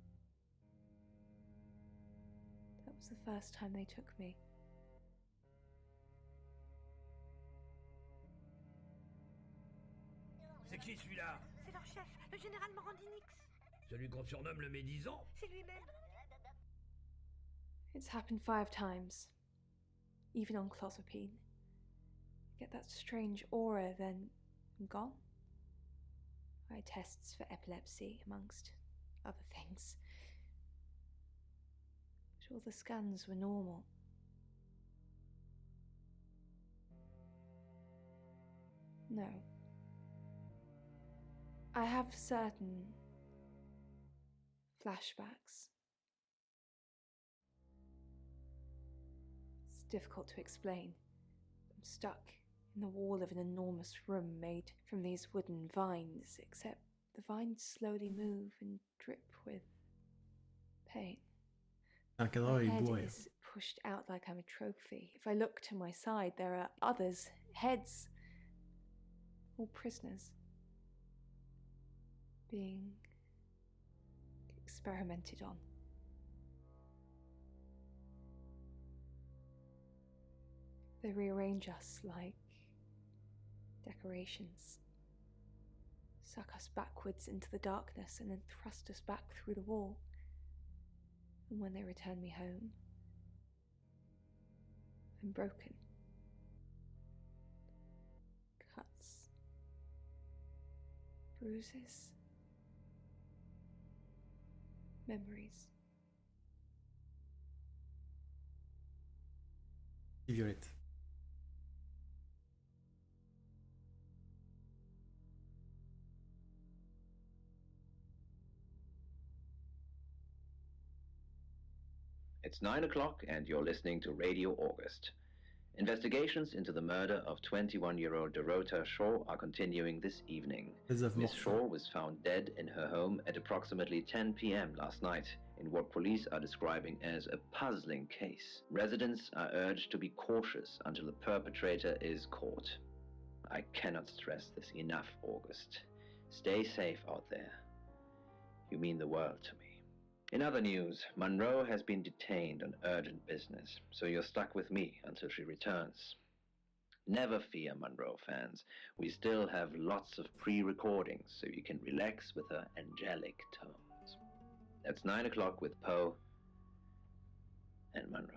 That was the first time they took me. C'est qui celui-là? C'est leur chef, le général Morandinix. Celui qu'on surnomme le médisant? C'est lui-même. It's happened 5 times. Even on clozapine. Get that strange aura, then I'm gone. Eye tests for epilepsy, amongst other things. But all the scans were normal. No. I have certain flashbacks. It's difficult to explain. I'm stuck in the wall of an enormous room made from these wooden vines, except the vines slowly move and drip with pain. Un cadavre My est head bourré. is pushed out like I'm a trophy. If I look to my side, there are others, heads, all prisoners, being experimented on. They rearrange us like decorations, suck us backwards into the darkness and then thrust us back through the wall. And when they return me home, I'm broken. Cuts. Bruises. memories. Violette. It's 9 o'clock and you're listening to Radio August. Investigations into the murder of 21-year-old Dorota Shaw are continuing this evening. Miss Shaw was found dead in her home at approximately 10 p.m. last night in what police are describing as a puzzling case. Residents are urged to be cautious until the perpetrator is caught. I cannot stress this enough, August. Stay safe out there. You mean the world to me. In other news, Monroe has been detained on urgent business, so you're stuck with me until she returns. Never fear, Monroe fans. We still have lots of pre-recordings, so you can relax with her angelic tones. That's 9 o'clock with Poe and Monroe.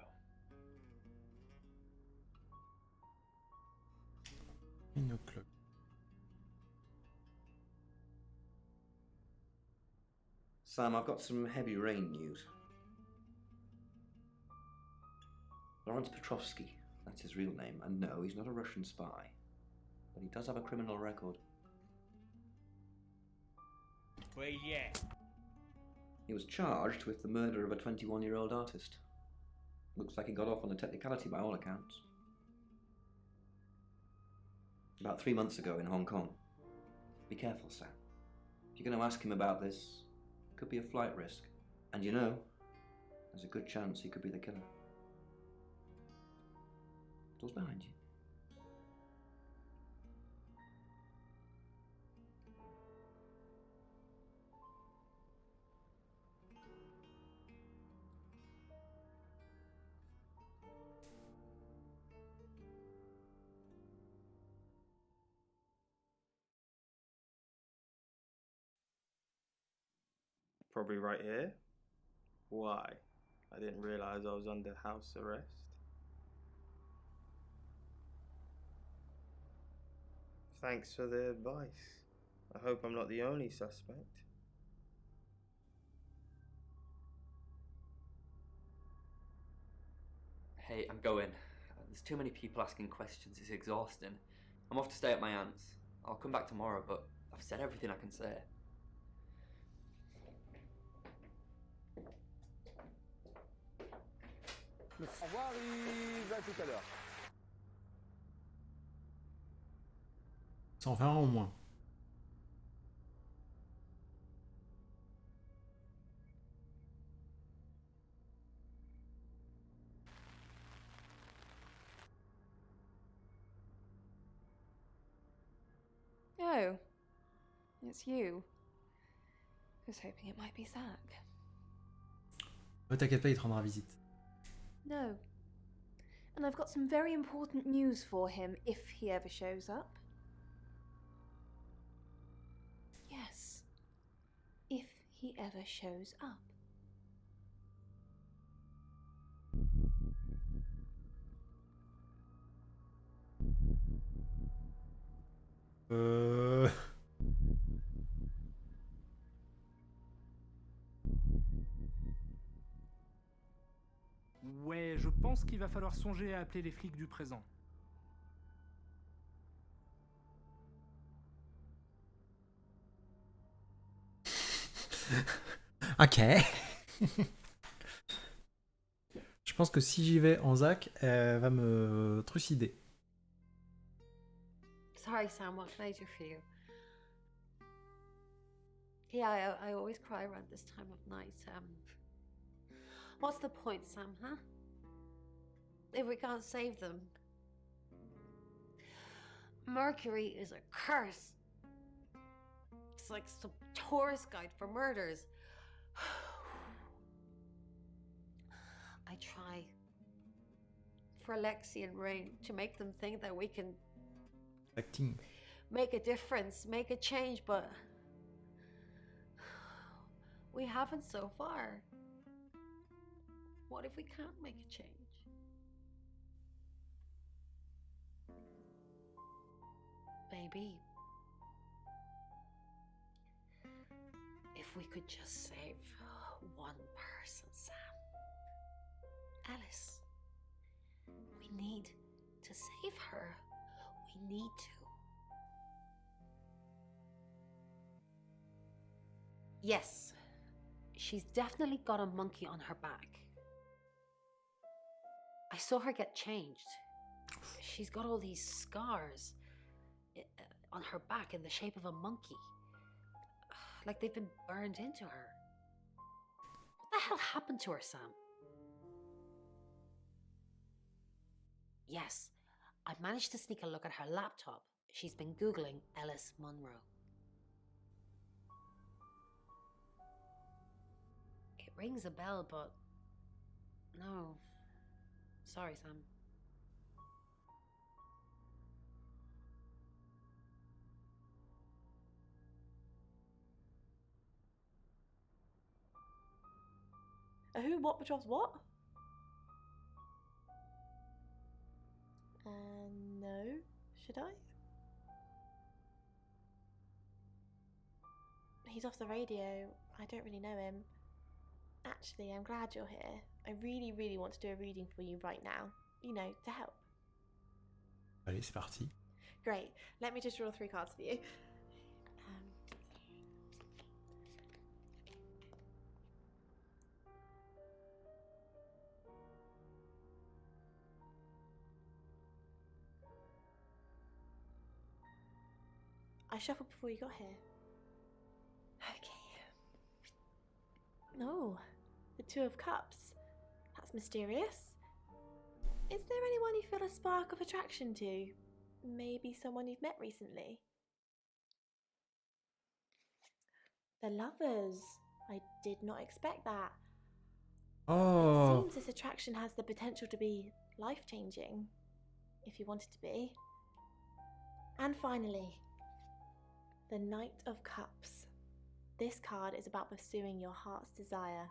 Sam, I've got some heavy rain news. Lawrence Petrovsky, that's his real name, and no, he's not a Russian spy. But he does have a criminal record. Well, yeah. He was charged with the murder of a 21-year-old artist. Looks like he got off on a technicality by all accounts. About 3 months ago in Hong Kong. Be careful, Sam. If you're going to ask him about this, could be a flight risk. And you know, there's a good chance he could be the killer. Door's behind you. Probably right here. Why? I didn't realize I was under house arrest. Thanks for the advice. I hope I'm not the only suspect. Hey, I'm going. There's too many people asking questions, it's exhausting. I'm off to stay at my aunt's. I'll come back tomorrow, but I've said everything I can say. Au revoir, Yves, à tout à l'heure. Ça en fait un au moins. Oh, it's you. I was hoping it might be Zach. Ne t'inquiète pas, il te rendra visite. No. And I've got some very important news for him if he ever shows up. Yes. If he ever shows up. Ouais, je pense qu'il va falloir songer à appeler les flics du présent. Ok. Je pense que si j'y vais en Zach, elle va me trucider. Sorry, Sam, what can I do for you? Yeah, I always cry around this time of night. What's the point, Sam, huh? If we can't save them. Mercury is a curse. It's like some tourist guide for murders. I try for Lexi and Rain to make them think that we can Acting. make a difference, make a change, but we haven't so far. What if we can't make a change? Maybe if we could just save one person, Sam. Alice. We need to save her. We need to. Yes, she's definitely got a monkey on her back. I saw her get changed. She's got all these scars on her back in the shape of a monkey. Like they've been burned into her. What the hell happened to her, Sam? Yes, I managed to sneak a look at her laptop. She's been Googling Ellis Munro. It rings a bell, but no. Sorry, Sam. Who, what, Petrov's what? No. Should I? He's off the radio. I don't really know him. Actually, I'm glad you're here. I really, really want to do a reading for you right now. You know, to help. Allez, c'est parti. Great. Let me just draw 3 cards for you. I shuffled before you got here. Okay. Oh, the 2 of Cups. That's mysterious. Is there anyone you feel a spark of attraction to? Maybe someone you've met recently? The Lovers. I did not expect that. Oh. It seems this attraction has the potential to be life-changing, if you want it to be. And finally, the Knight of Cups. This card is about pursuing your heart's desire.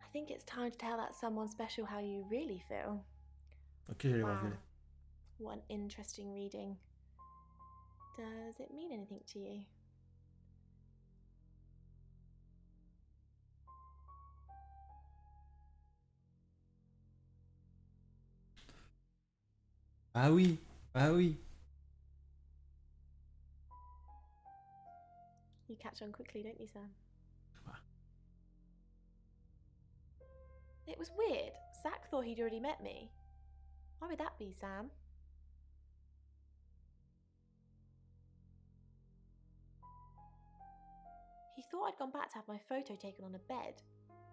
I think it's time to tell that someone special how you really feel. Ok, j'allais voir Wow. violet. What an interesting reading. Does it mean anything to you? Ah oui, ah oui. You catch on quickly, don't you, Sam? It was weird. Zach thought he'd already met me. Why would that be, Sam? He thought I'd gone back to have my photo taken on a bed.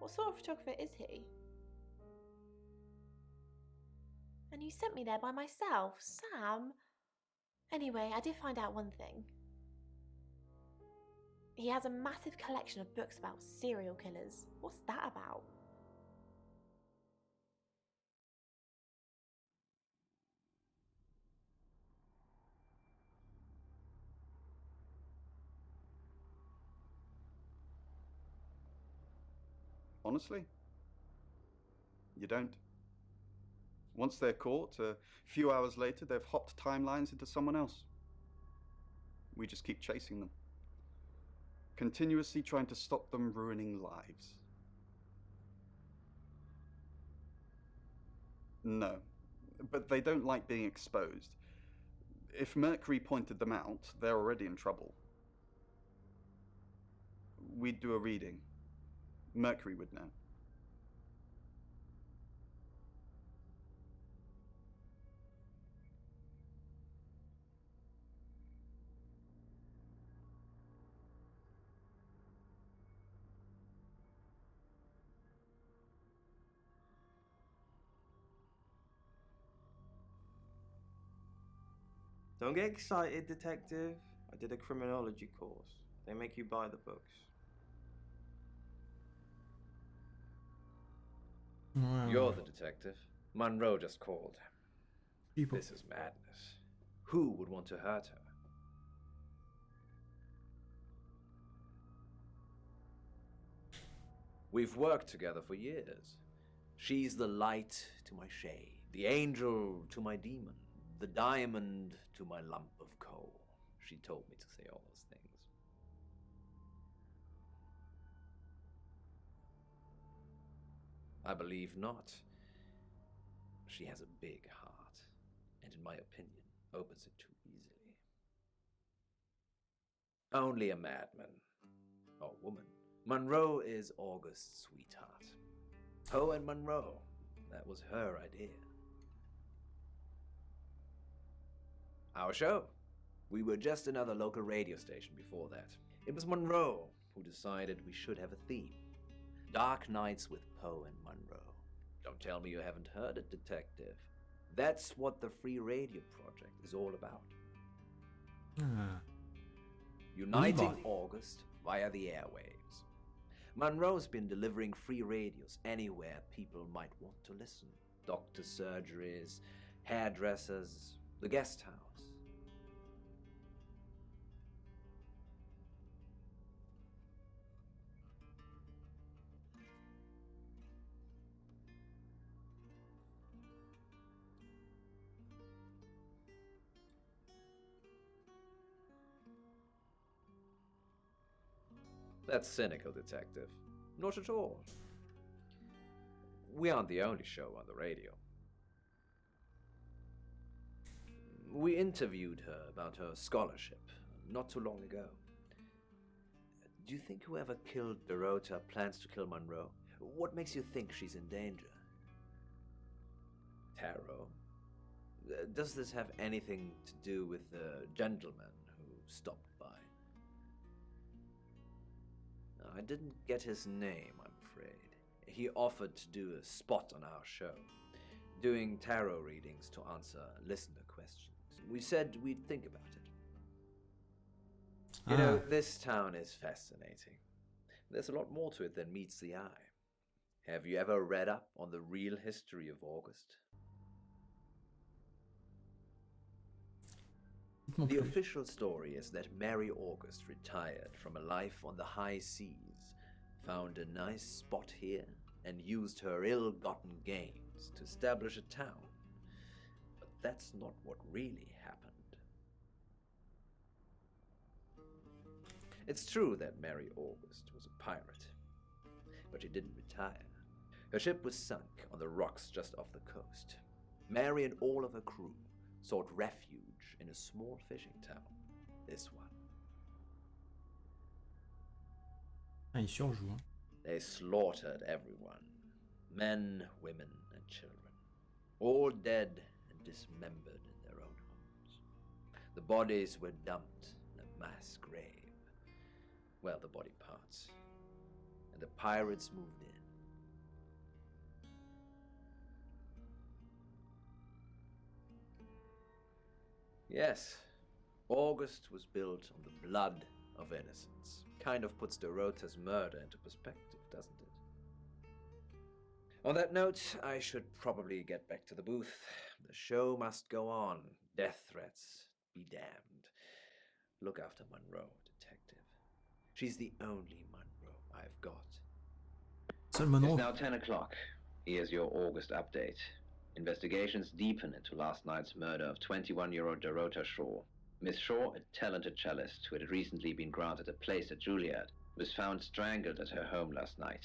What sort of photographer is he? And you sent me there by myself, Sam. Anyway, I did find out one thing. He has a massive collection of books about serial killers. What's that about? Honestly, you don't. Once they're caught, a few hours later, they've hopped timelines into someone else. We just keep chasing them, continuously trying to stop them ruining lives. No, but they don't like being exposed. If Mercury pointed them out, they're already in trouble. We'd do a reading. Mercury would know. Don't get excited, detective. I did a criminology course. They make you buy the books. You're the detective. Monroe just called. This is madness. Who would want to hurt her? We've worked together for years. She's the light to my shade, the angel to my demon, the diamond to my lump of coal. She told me to say all those things. I believe not. She has a big heart, and in my opinion, opens it too easily. Only a madman, or woman. Monroe is August's sweetheart. Poe and Monroe, that was her idea. Our show. We were just another local radio station before that. It was Monroe who decided we should have a theme. Dark Nights with Poe and Monroe. Don't tell me you haven't heard it, detective. That's what the Free Radio Project is all about. Uniting August via the airwaves. Monroe's been delivering free radios anywhere people might want to listen. Doctor surgeries, hairdressers, the guest house. That's cynical, detective. Not at all. We aren't the only show on the radio. We interviewed her about her scholarship not too long ago. Do you think whoever killed Dorota plans to kill Monroe? What makes you think she's in danger? Tarot? Does this have anything to do with the gentleman who stopped by? I didn't get his name, I'm afraid. He offered to do a spot on our show, doing tarot readings to answer listener questions. We said we'd think about it. You know, this town is fascinating. There's a lot more to it than meets the eye. Have you ever read up on the real history of August? The official story is that Mary August retired from a life on the high seas, found a nice spot here, and used her ill-gotten gains to establish a town. But that's not what really happened. It's true that Mary August was a pirate, but she didn't retire. Her ship was sunk on the rocks just off the coast. Mary and all of her crew sought refuge in a small fishing town, this one. Ah, il surjoue, hein. They slaughtered everyone, men, women, and children, all dead and dismembered in their own homes. The bodies were dumped in a mass grave. Well, the body parts. And the pirates moved in. Yes, August was built on the blood of innocents. Kind of puts Dorota's murder into perspective, doesn't it? On that note, I should probably get back to the booth. The show must go on. Death threats be damned. Look after Monroe, detective. She's the only Monroe I've got. It's now 10 o'clock. Here's your August update. Investigations deepen into last night's murder of 21-year-old Dorota Shaw. Miss Shaw, a talented cellist who had recently been granted a place at Juilliard, was found strangled at her home last night.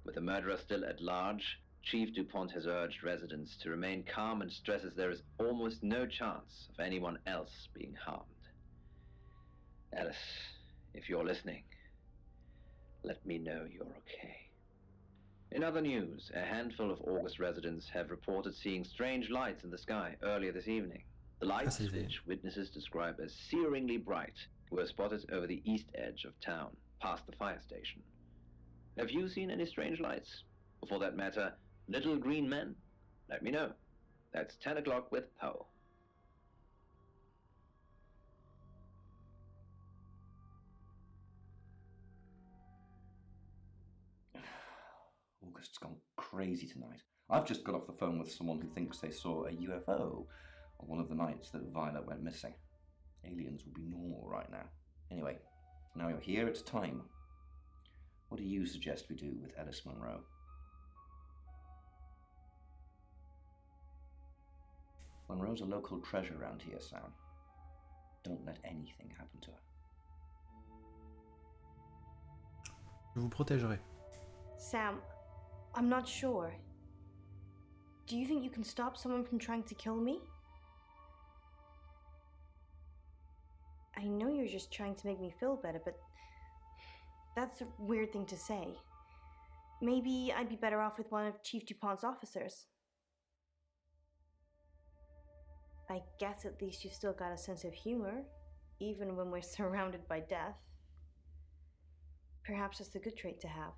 With the murderer still at large, Chief DuPont has urged residents to remain calm and stresses there is almost no chance of anyone else being harmed. Alice, if you're listening, let me know you're okay. In other news, a handful of August residents have reported seeing strange lights in the sky earlier this evening. The lights, which witnesses describe as searingly bright, were spotted over the east edge of town, past the fire station. Have you seen any strange lights? Or for that matter, little green men? Let me know. That's 10 o'clock with Poe. August's gone crazy tonight. I've just got off the phone with someone who thinks they saw a UFO on one of the nights that Violet went missing. Aliens would be normal right now. Anyway, now you're here, it's time. What do you suggest we do with Alice Monroe? Monroe's a local treasure around here, Sam. Don't let anything happen to her. Je vous protégerai. Sam, I'm not sure. Do you think you can stop someone from trying to kill me? I know you're just trying to make me feel better, but that's a weird thing to say. Maybe I'd be better off with one of Chief DuPont's officers. I guess at least you've still got a sense of humor, even when we're surrounded by death. Perhaps that's a good trait to have.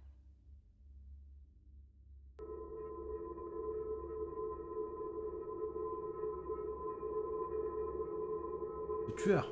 Le tueur.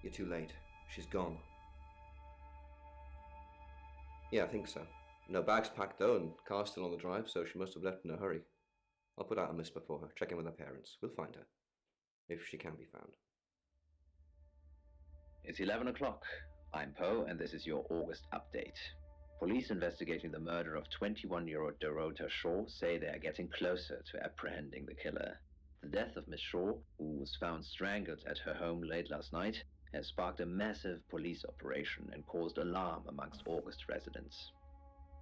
You're too late. She's gone. Yeah, I think so. No bags packed though, and car's still on the drive, so she must have left in a hurry. I'll put out a miss before her, check in with her parents. We'll find her. If she can be found. It's 11 o'clock. I'm Poe, and this is your August update. Police investigating the murder of 21-year-old Dorota Shaw say they are getting closer to apprehending the killer. The death of Miss Shaw, who was found strangled at her home late last night, has sparked a massive police operation and caused alarm amongst August residents.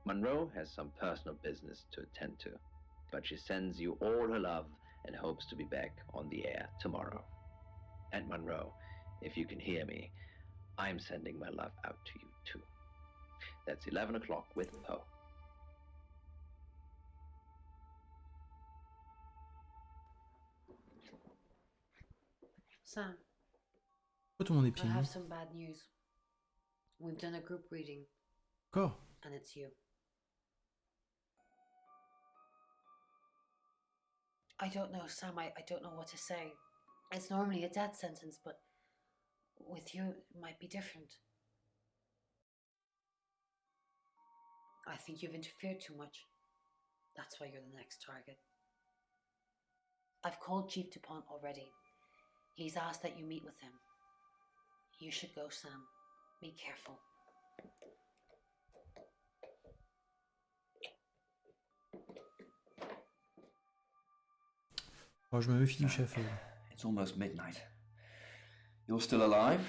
Monroe has some personal business to attend to, but she sends you all her love and hopes to be back on the air tomorrow. And Monroe, if you can hear me, I'm sending my love out to you too. That's 11 o'clock with Poe. Sam, Pourquoi tout le monde est I pieds have nus? some bad news. We've done a group reading, Encore? and it's you. I don't know, Sam, I don't know what to say. It's normally a death sentence, but with you, it might be different. I think you've interfered too much. That's why you're the next target. I've called Chief DuPont already. He's asked that you meet with him. You should go, Sam. Be careful. Oh, je me méfie du chef. It's almost midnight. You're still alive.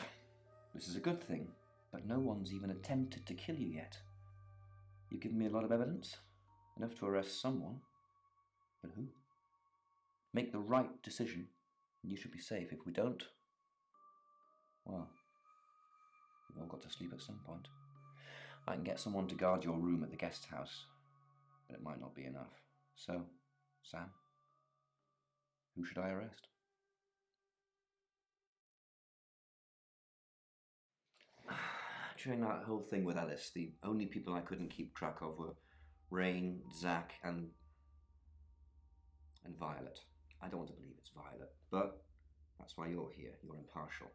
This is a good thing, but no one's even attempted to kill you yet. You've given me a lot of evidence, enough to arrest someone. But who? Make the right decision, and you should be safe. If we don't, well, we've all got to sleep at some point. I can get someone to guard your room at the guest house, but it might not be enough. So, Sam, who should I arrest? During that whole thing with Alice, the only people I couldn't keep track of were Rain, Zach, and Violet. I don't want to believe it's Violet, but that's why you're here. You're impartial.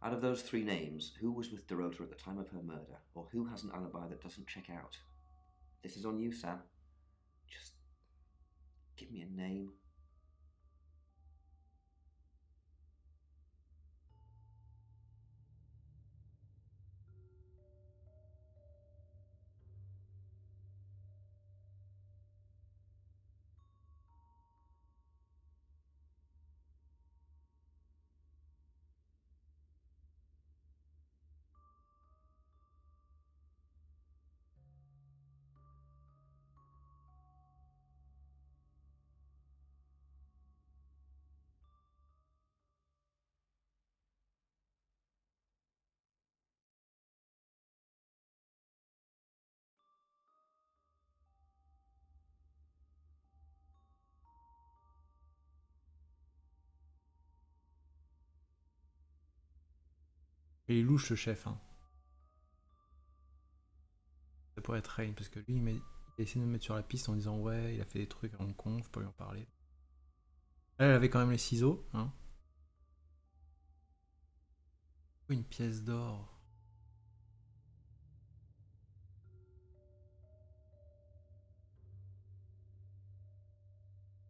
Out of those three names, who was with Dorota at the time of her murder, or who has an alibi that doesn't check out? This is on you, Sam. Just give me a name. Et il est louche, le chef. Hein. Ça pourrait être Rain, parce que lui, il a essayé de me mettre sur la piste en disant ouais, il a fait des trucs à Hong Kong, faut pas lui en parler. Elle avait quand même les ciseaux. Hein. Oh, une pièce d'or.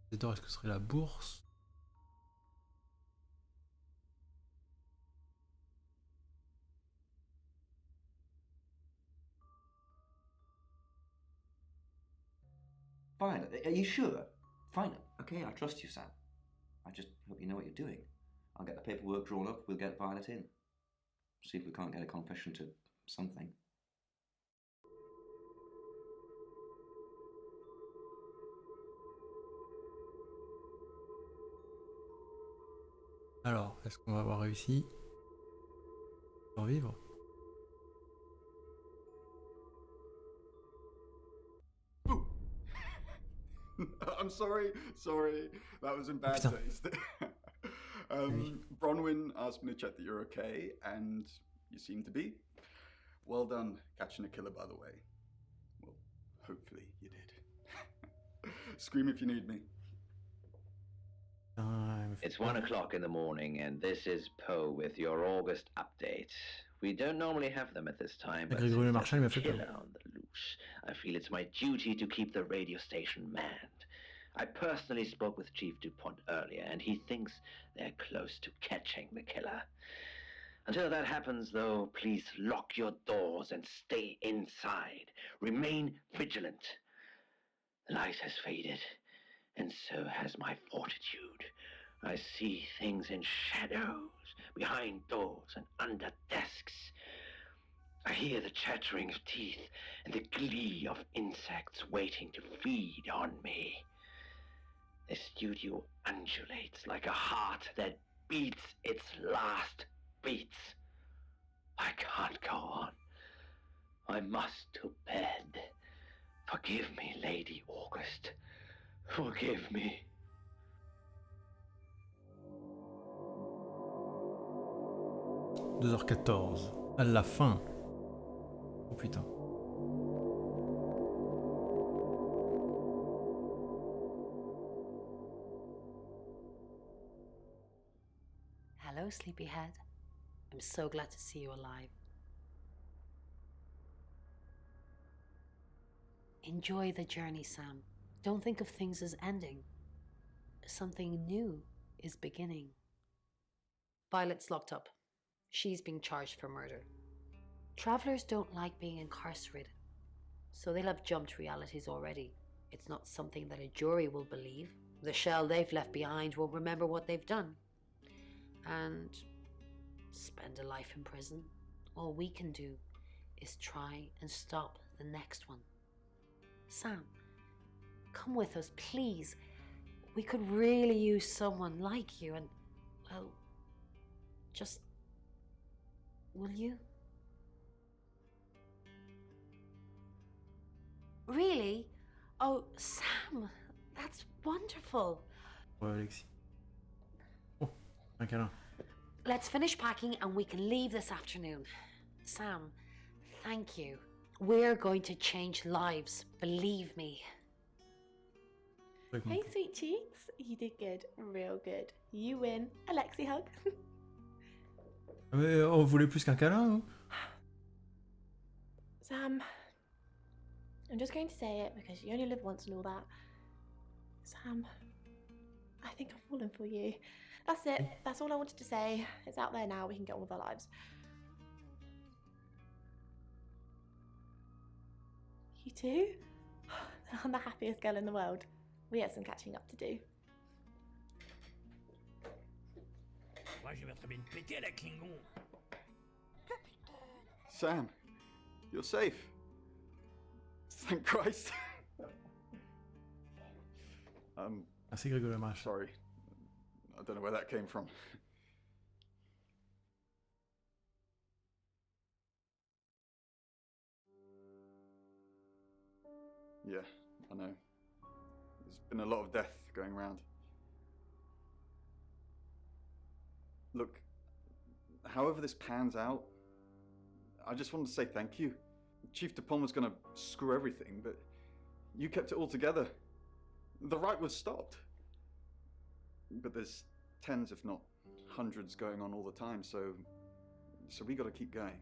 Pièce d'or, est-ce que ce serait la bourse? Fine. Are you sure? Fine. Okay, I trust you, Sam. I just hope you know what you're doing. I'll get the paperwork drawn up, we'll get Violet in. See if we can't get a confession to something. Alors, est-ce qu'on va avoir réussi à survivre? I'm sorry, that was in bad taste. Bronwyn asked me to check that you're okay, and you seem to be. Well done catching a killer, by the way. Well, hopefully you did. Scream if you need me. It's 1 o'clock in the morning, and this is Poe with your August update. We don't normally have them at this time, but since there's a killer on the loose, I feel it's my duty to keep the radio station manned. I personally spoke with Chief DuPont earlier, and he thinks they're close to catching the killer. Until that happens, though, please lock your doors and stay inside. Remain vigilant. The light has faded, and so has my fortitude. I see things in shadows, behind doors and under desks. I hear the chattering of teeth and the glee of insects waiting to feed on me. The studio undulates like a heart that beats its last beats. I can't go on. I must to bed. Forgive me, Lady August. Forgive me. 2h14, à la fin. Oh putain. Hello, sleepyhead. I'm so glad to see you alive. Enjoy the journey, Sam. Don't think of things as ending. Something new is beginning. Violet's locked up. She's being charged for murder. Travelers don't like being incarcerated, so they'll have jumped realities already. It's not something that a jury will believe. The shell they've left behind won't remember what they've done. And spend a life in prison. All we can do is try and stop the next one. Sam, come with us, please. We could really use someone like you and, well, just... will you? Really? Oh, Sam, that's wonderful. Ouais, Alexis. Oh, un câlin. Let's finish packing and we can leave this afternoon. Sam, thank you. We're going to change lives, believe me. Hey, sweet cheeks. You did good. Real good. You win. Alexi hug. Mais on voulait plus qu'un câlin, hein? Sam, I'm just going to say it because you only live once and all that. Sam, I think I've fallen for you. That's it. That's all I wanted to say. It's out there now. We can get on with our lives. You too? I'm the happiest girl in the world. We have some catching up to do. Moi, je vais très bien péter la Klingon. Sam, you're safe. Thank Christ. Merci Grégoire March. Sorry. I don't know where that came from. Yeah, I know. There's been a lot of death going around. Look, however this pans out, I just wanted to say thank you. Chief DuPont was going to screw everything, but you kept it all together. The riot was stopped. But there's tens, if not hundreds, going on all the time, so we got to keep going.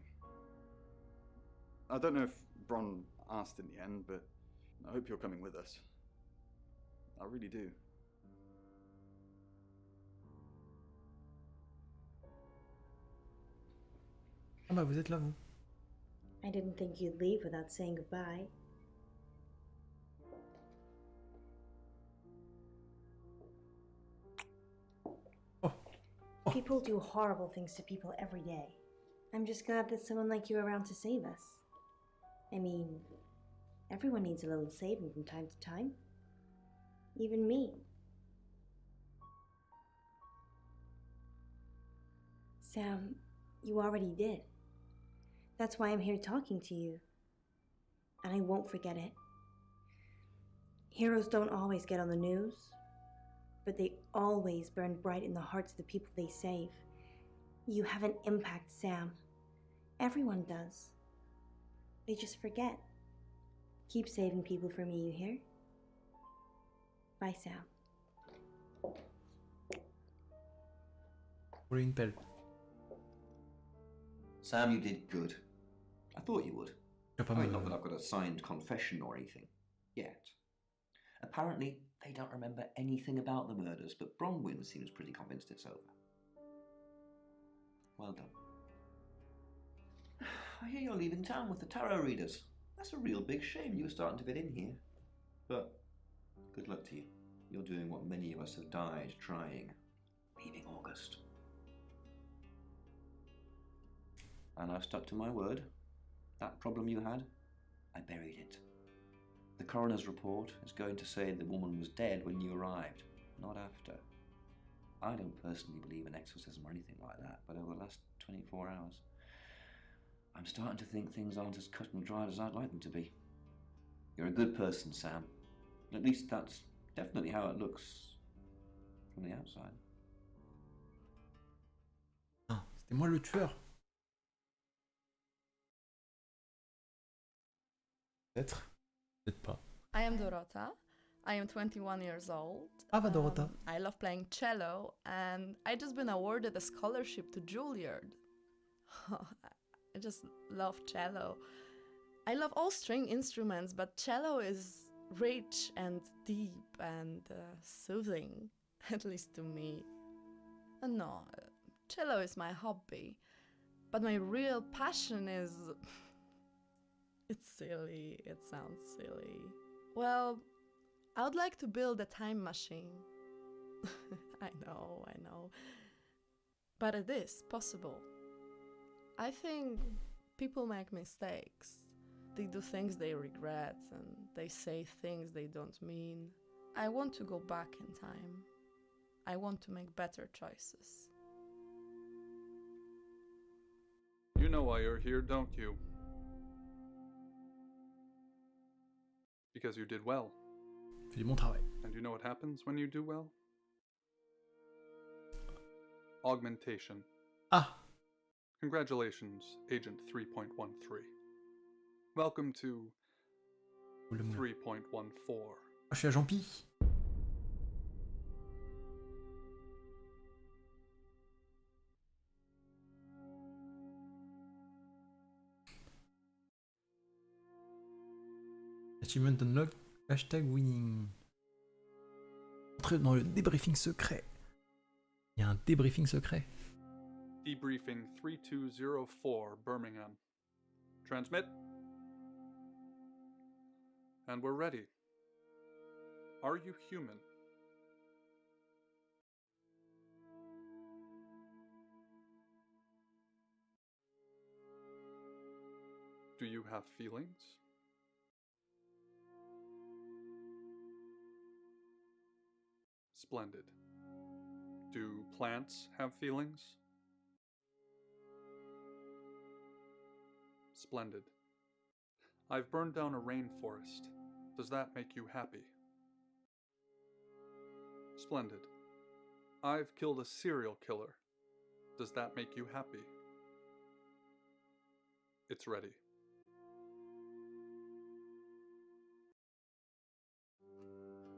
I don't know if Bron asked in the end, but I hope you're coming with us. I really do. Ah bah vous êtes là, vous. I didn't think you'd leave without saying goodbye. People do horrible things to people every day. I'm just glad there's someone like you around to save us. I mean, everyone needs a little saving from time to time. Even me. Sam, you already did. That's why I'm here talking to you. And I won't forget it. Heroes don't always get on the news, but they always burn bright in the hearts of the people they save. You have an impact, Sam. Everyone does. They just forget. Keep saving people for me, you hear? Bye, Sam. Une pelle. Sam, you did good. I thought you would. pas I mean, me- not that I've got a signed confession or anything. Yet. Apparently, they don't remember anything about the murders, but Bronwyn seems pretty convinced it's over. Well done. I hear you're leaving town with the tarot readers. That's a real big shame you were starting to fit in here. But good luck to you. You're doing what many of us have died trying. Leaving August. And I've stuck to my word. That problem you had, I buried it. The coroner's report is going to say the woman was dead when you arrived, not after. I don't personally believe in exorcism or anything like that, but over the last 24 hours, I'm starting to think things aren't as cut and dried as I'd like them to be. You're a good person, Sam. At least that's definitely how it looks from the outside. Ah, c'était moi le tueur. Peut-être. Peut-être pas. I am Dorota. I am 21 years old. Ah, va Dorota. I love playing cello, and I just been awarded a scholarship to Juilliard. I just love cello. I love all string instruments, but cello is rich and deep and soothing, at least to me. No, cello is my hobby, but my real passion is... It's silly, it sounds silly. Well, I would like to build a time machine. I know. But it is possible. I think people make mistakes. They do things they regret and they say things they don't mean. I want to go back in time. I want to make better choices. You know why you're here, don't you? Because you did well. Fais du bon travail. And you know what happens when you do well? Augmentation. Ah! Congratulations, Agent 3.13. Welcome to 3.14. Je suis agent Pi. Achievement unlocked, hashtag winning. Entrez dans le débriefing secret. Il y a un débriefing secret. Debriefing 3204, Birmingham. Transmit. And we're ready. Are you human? Do you have feelings? Splendid. Do plants have feelings? Splendid. I've burned down a rainforest. Does that make you happy? Splendid. I've killed a serial killer. Does that make you happy? It's ready.